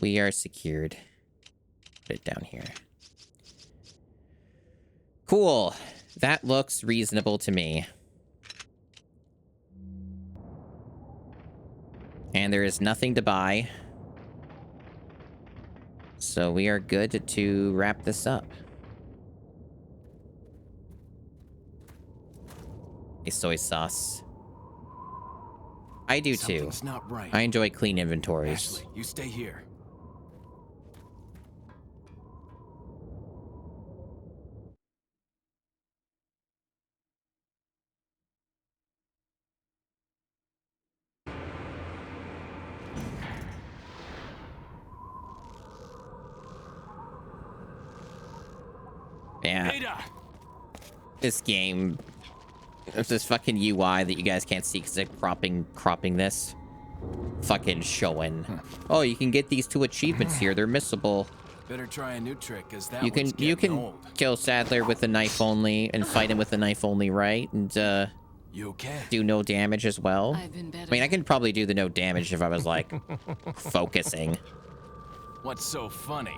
S1: We are secured. Put it down here. Cool. That looks reasonable to me. And there is nothing to buy. So we are good to wrap this up. a soy sauce. I do too.
S8: Something's not right.
S1: I enjoy clean inventories.
S8: Ashley, you stay here.
S1: Yeah.
S8: Ada!
S1: This game. There's this fucking UI that you guys can't see because they're cropping this. Fucking showing. Oh, you can get these 2 achievements here. They're missable.
S8: Better try a new trick, cause that
S1: You
S8: one's
S1: can
S8: getting old.
S1: kill Sadler with a knife only and fight him with a knife only, right? And
S8: You okay?
S1: do no damage as well.
S7: I've been better.
S1: I mean, I could probably do the no damage if I was like focusing.
S8: What's so funny?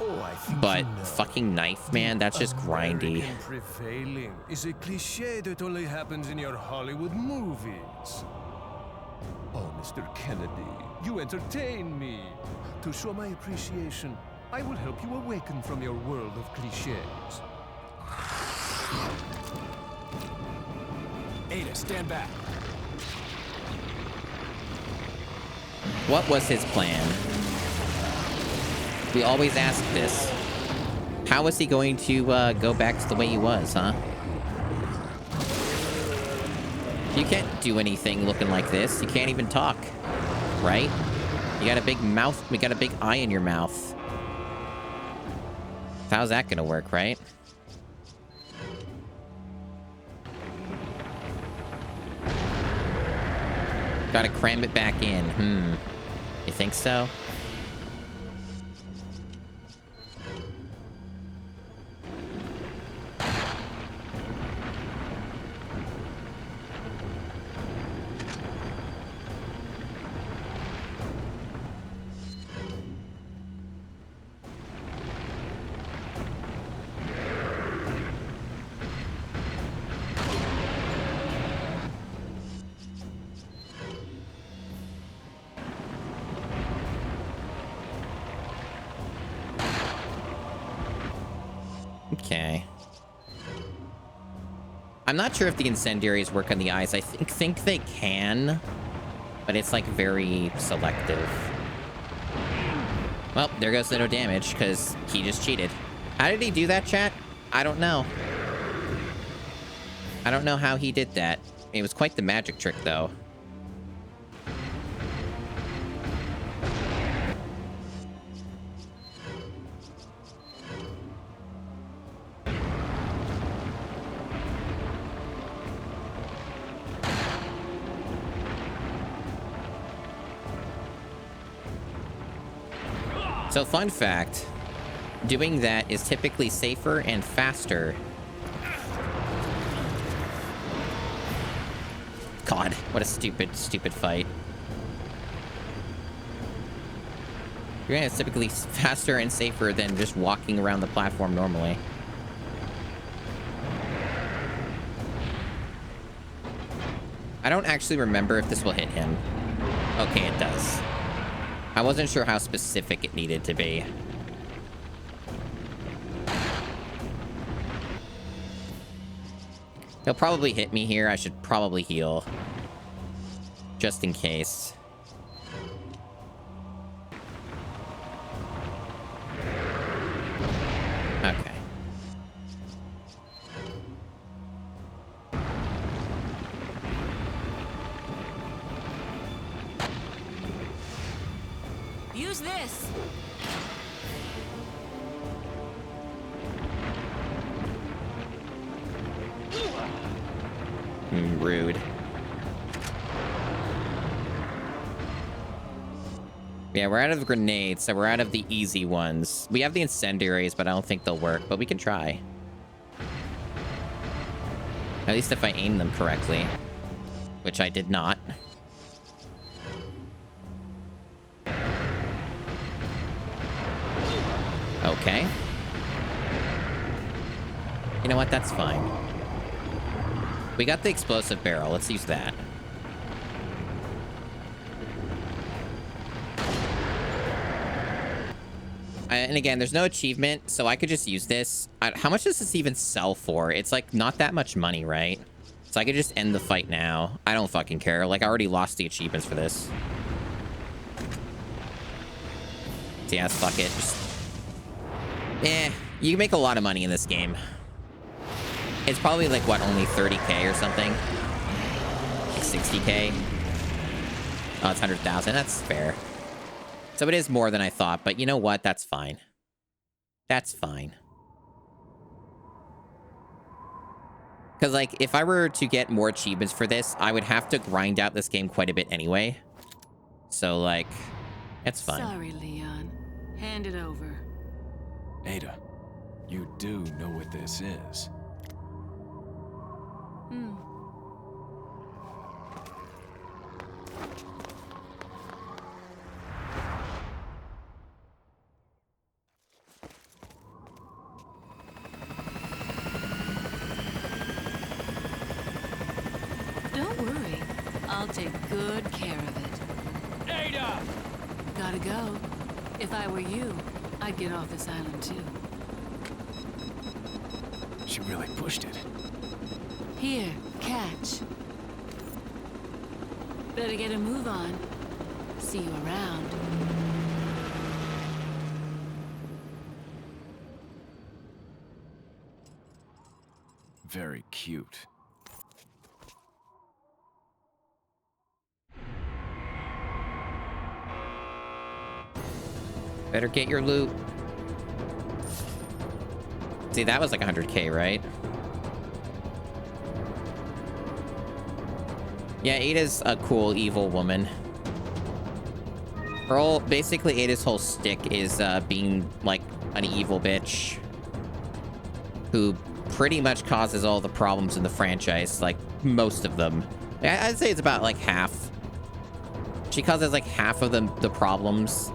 S4: Oh, I think
S1: But
S4: you know.
S1: fucking knife, man, that's just grindy.
S4: American prevailing is a cliche that only happens in your Hollywood movies. Oh, Mr. Kennedy, you entertain me. To show my appreciation, I will help you awaken from your world of cliches.
S8: Ada, stand back.
S1: What was his plan? We always ask this. How is he going to go back to the way he was, huh? You can't do anything looking like this. You can't even talk, right? You got a big mouth. We got a big eye in your mouth. How's that gonna work, right? Gotta cram it back in. You think so? Okay. I'm not sure if the incendiaries work on the eyes. I think they can, but it's like very selective. Well, there goes the no damage because he just cheated. How did he do that, chat? I don't know. I don't know how he did that. It was quite the magic trick, though. So, fun fact, doing that is typically safer and faster. God, what a stupid fight. It's typically faster and safer than just walking around the platform normally. I don't actually remember if this will hit him. Okay, it does. I wasn't sure how specific it needed to be. He'll probably hit me here. I should probably heal. Just in case. Okay.
S7: Use this.
S1: Rude. Yeah, we're out of grenades, so we're out of the easy ones. We have the incendiaries, but I don't think they'll work, but we can try. At least if I aim them correctly. Which I did not. Okay. You know what? That's fine. We got the explosive barrel. Let's use that. And again, there's no achievement, so I could just use this. How much does this even sell for? It's like not that much money, right? So I could just end the fight now. I don't fucking care. Like, I already lost the achievements for this. So yeah, fuck it. Just... you can make a lot of money in this game. It's probably like, what, only 30k or something? Like 60k? Oh, it's 100,000. That's fair. So it is more than I thought, but you know what? That's fine. That's fine. Because, like, if I were to get more achievements for this, I would have to grind out this game quite a bit anyway. So, like, it's fine.
S7: Sorry, Leon. Hand it over.
S8: Ada, you do know what this is.
S7: Don't worry. I'll take good care of it.
S8: Ada!
S7: Gotta go. If I were you, I'd get off this island too.
S8: She really pushed it.
S7: Here, catch. Better get a move on. See you around.
S8: Very cute.
S1: Better get your loot. See, that was like 100k, right? Yeah, Ada's a cool, evil woman. Basically, Ada's whole stick is being, like, an evil bitch. Who pretty much causes all the problems in the franchise, like, most of them. I'd say it's about, like, half. She causes, like, half of the problems.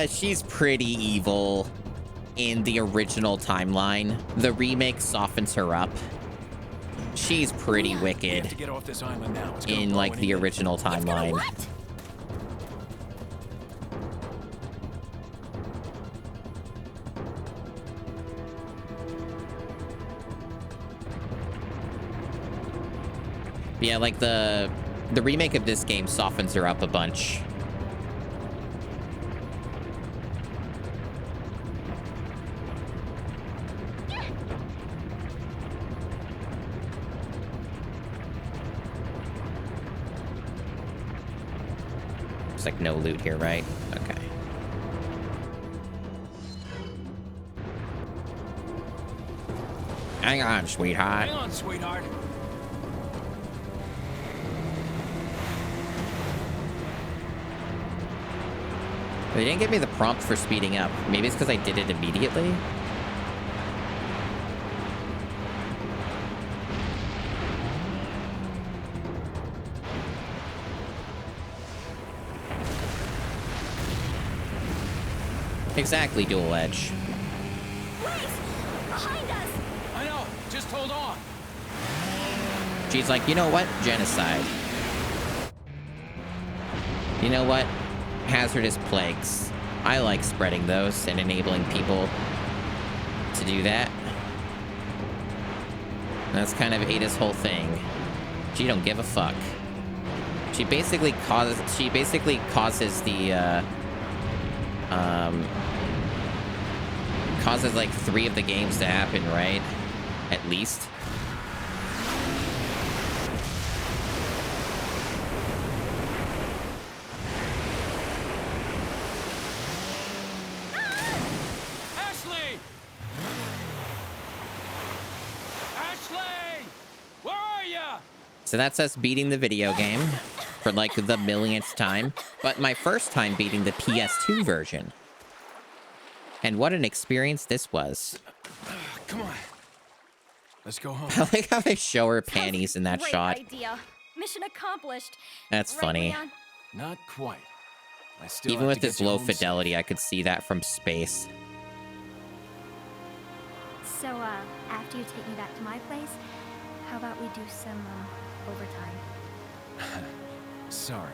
S1: She's pretty evil in the original timeline. The remake softens her up. She's pretty wicked
S8: To get off this island now. It's
S1: in, like, the original timeline.
S3: What?
S1: Yeah, like, the remake of this game softens her up a bunch. There's, like, no loot here, right? Okay. Hang on, sweetheart.
S8: Hang on, sweetheart.
S1: They didn't give me the prompt for speeding up. Maybe it's because I did it immediately? Exactly, dual edge.
S3: Wait! Behind us!
S8: I know. Just hold on.
S1: She's like, you know what? Genocide. You know what? Hazardous plagues. I like spreading those and enabling people to do that. That's kind of Ada's whole thing. She don't give a fuck. She basically causes the causes like 3 of the games to happen, right? At least.
S8: Ashley! Ashley! Where are ya?
S1: So that's us beating the video game for like the millionth time, but my first time beating the PS2 version. And what an experience this was.
S8: Come on. Let's go home.
S1: I like how they show her panties in that
S3: Great
S1: shot.
S3: idea. Mission accomplished.
S1: That's
S3: Right,
S1: funny.
S3: Leon?
S8: Not quite. I still
S1: Even
S8: have
S1: with
S8: to get
S1: this
S8: you
S1: low
S8: home safe.
S1: fidelity, I could see that from space.
S3: So, after you take me back to my place, how about we do some, overtime?
S8: Sorry.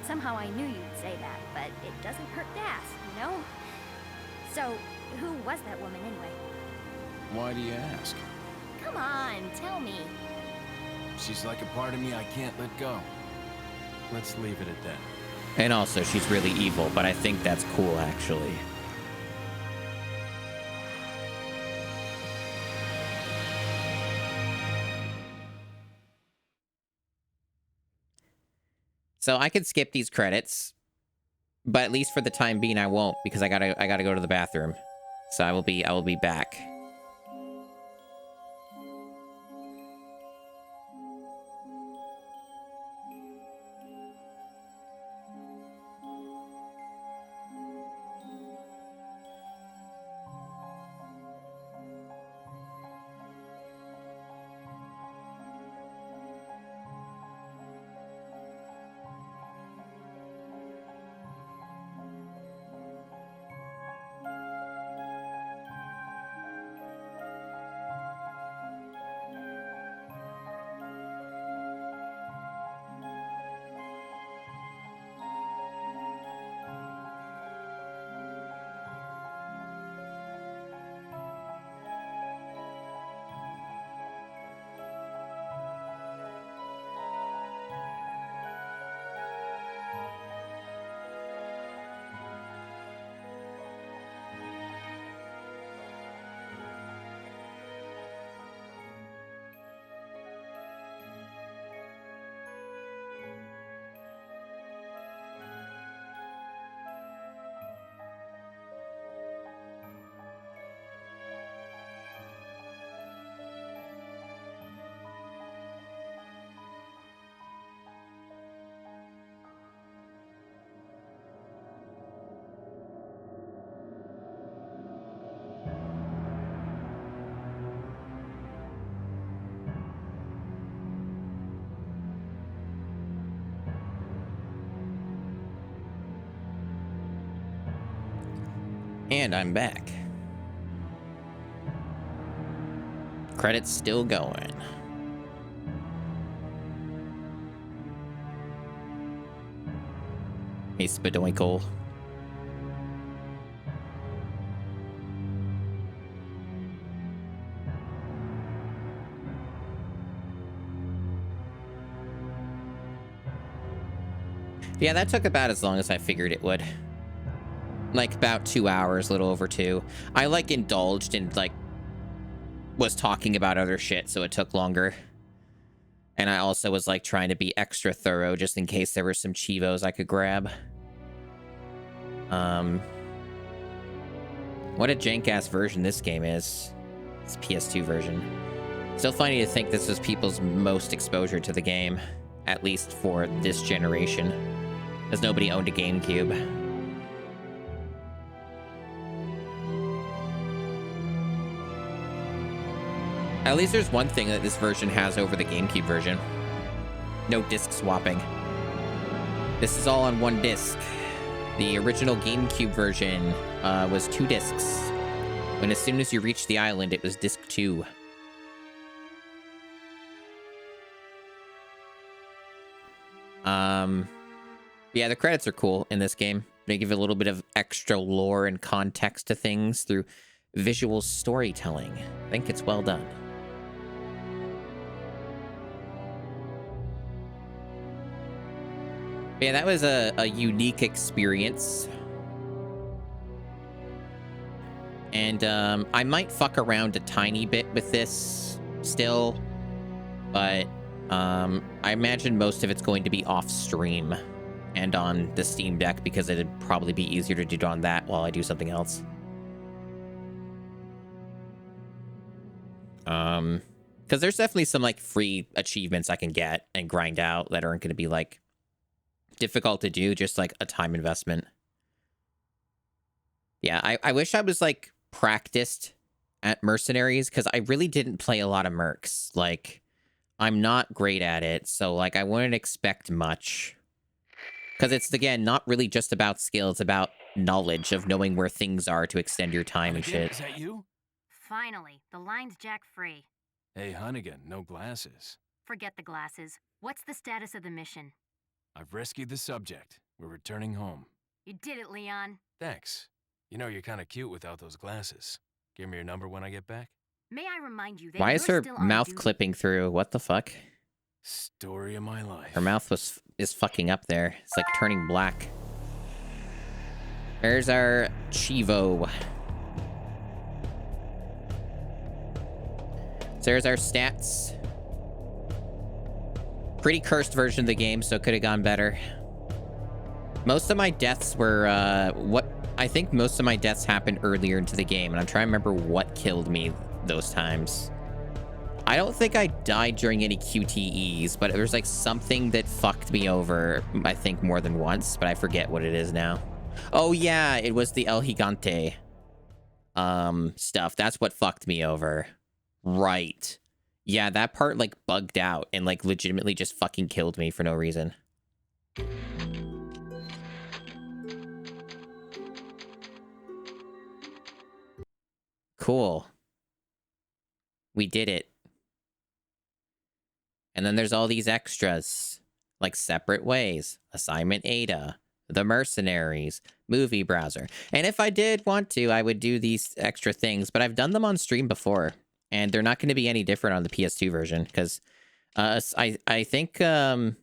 S3: Somehow I knew you'd say that, but it doesn't hurt to ask, you know? So, who was that woman anyway?
S8: Why do you ask?
S3: Come on, tell me.
S8: She's like a part of me I can't let go. Let's leave it at that.
S1: And also, she's really evil, but I think that's cool, actually. So I could skip these credits, but at least for the time being, I won't, because I gotta go to the bathroom. So I will be back. And I'm back. Credits still going. Hey, Spadoinkle. Yeah, that took about as long as I figured it would. Like about 2 hours, a little over 2. I like indulged and like was talking about other shit, so it took longer. And I also was like trying to be extra thorough just in case there were some chivos I could grab. What a jank-ass version this game is. It's PS2 version. Still funny to think this was people's most exposure to the game, at least for this generation, as nobody owned a GameCube. At least there's one thing that this version has over the GameCube version. No disc swapping. This is all on one disc. The original GameCube version was 2 discs. When as soon as you reached the island, it was disc 2. Yeah, the credits are cool in this game. They give a little bit of extra lore and context to things through visual storytelling. I think it's well done. Yeah, that was a unique experience. And I might fuck around a tiny bit with this still, but I imagine most of it's going to be off stream and on the Steam Deck because it'd probably be easier to do it on that while I do something else. Because there's definitely some like free achievements I can get and grind out that aren't going to be like difficult to do, just like a time investment. Yeah, I wish I was like practiced at Mercenaries because I really didn't play a lot of mercs. Like, I'm not great at it, so like I wouldn't expect much. Because it's, again, not really just about skill, it's about knowledge of knowing where things are to extend your time and shit.
S8: Is that you?
S10: Finally, the line's jack-free.
S8: Hey, Hunnigan, no glasses.
S10: Forget the glasses. What's the status of the mission?
S8: I've rescued the subject. We're returning home.
S10: You did it, Leon.
S8: Thanks. You know you're kind of cute without those glasses. Give me your number when I get back.
S10: May I remind you that
S1: Why
S10: you're
S1: is her
S10: still on
S1: mouth
S10: duty.
S1: clipping through? What the fuck?
S8: Story of my life.
S1: Her mouth is fucking up there. It's like turning black. There's our Chivo. So there's our stats. Pretty cursed version of the game, so it could have gone better. Most of my deaths were, I think most of my deaths happened earlier into the game, and I'm trying to remember what killed me those times. I don't think I died during any QTEs, but there's like something that fucked me over, I think more than once, but I forget what it is now. Oh yeah, it was the El Gigante stuff. That's what fucked me over. Right. Yeah, that part like bugged out and like legitimately just fucking killed me for no reason. Cool. We did it. And then there's all these extras, like Separate Ways, Assignment Ada, The Mercenaries, Movie Browser. And if I did want to, I would do these extra things, but I've done them on stream before, and they're not going to be any different on the PS2 version, because I think I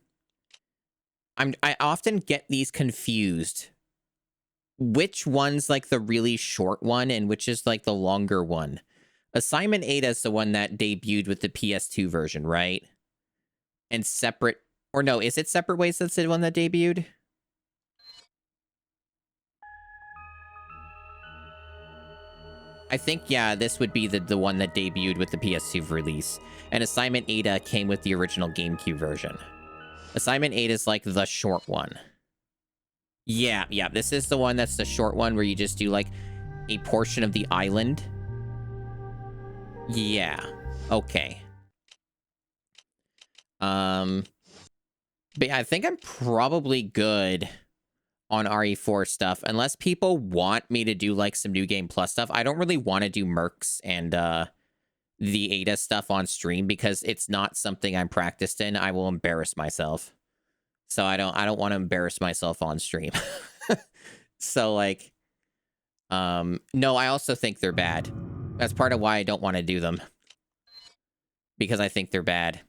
S1: often get these confused. Which one's like the really short one, and which is like the longer one? Assignment Ada is the one that debuted with the PS2 version, right? And Separate, or no, is it Separate Ways that's the one that debuted? I think, yeah, this would be the one that debuted with the PS2 release. And Assignment Ada came with the original GameCube version. Assignment Ada is like the short one. Yeah, this is the one that's the short one where you just do like a portion of the island. Yeah, okay. But yeah, I think I'm probably good on RE4 stuff, unless people want me to do like some New Game Plus stuff. I don't really want to do Mercs and the Ada stuff on stream because it's not something I'm practiced in. I will embarrass myself. So I don't want to embarrass myself on stream. So like no, I also think they're bad. That's part of why I don't want to do them. Because I think they're bad.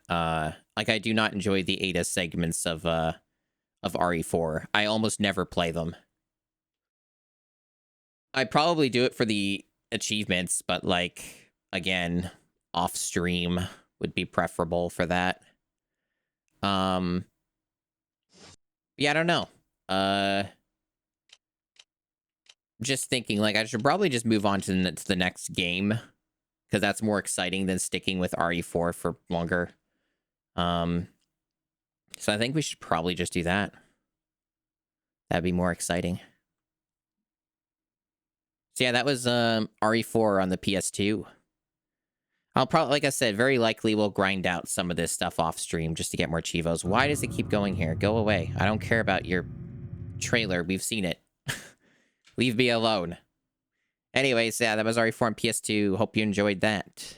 S1: Like I do not enjoy the Ada segments of RE4. I almost never play them. I'd probably do it for the achievements, but like again, off stream would be preferable for that. Yeah, I don't know. Just thinking like I should probably just move on to the next game, because that's more exciting than sticking with RE4 for longer. So I think we should probably just do that. That'd be more exciting. So yeah, that was RE4 on the PS2. I'll probably, like I said, very likely we'll grind out some of this stuff off stream just to get more Chivos. Why does it keep going here? Go away. I don't care about your trailer. We've seen it. Leave me alone. Anyways, yeah, that was RE4 on PS2. Hope you enjoyed that.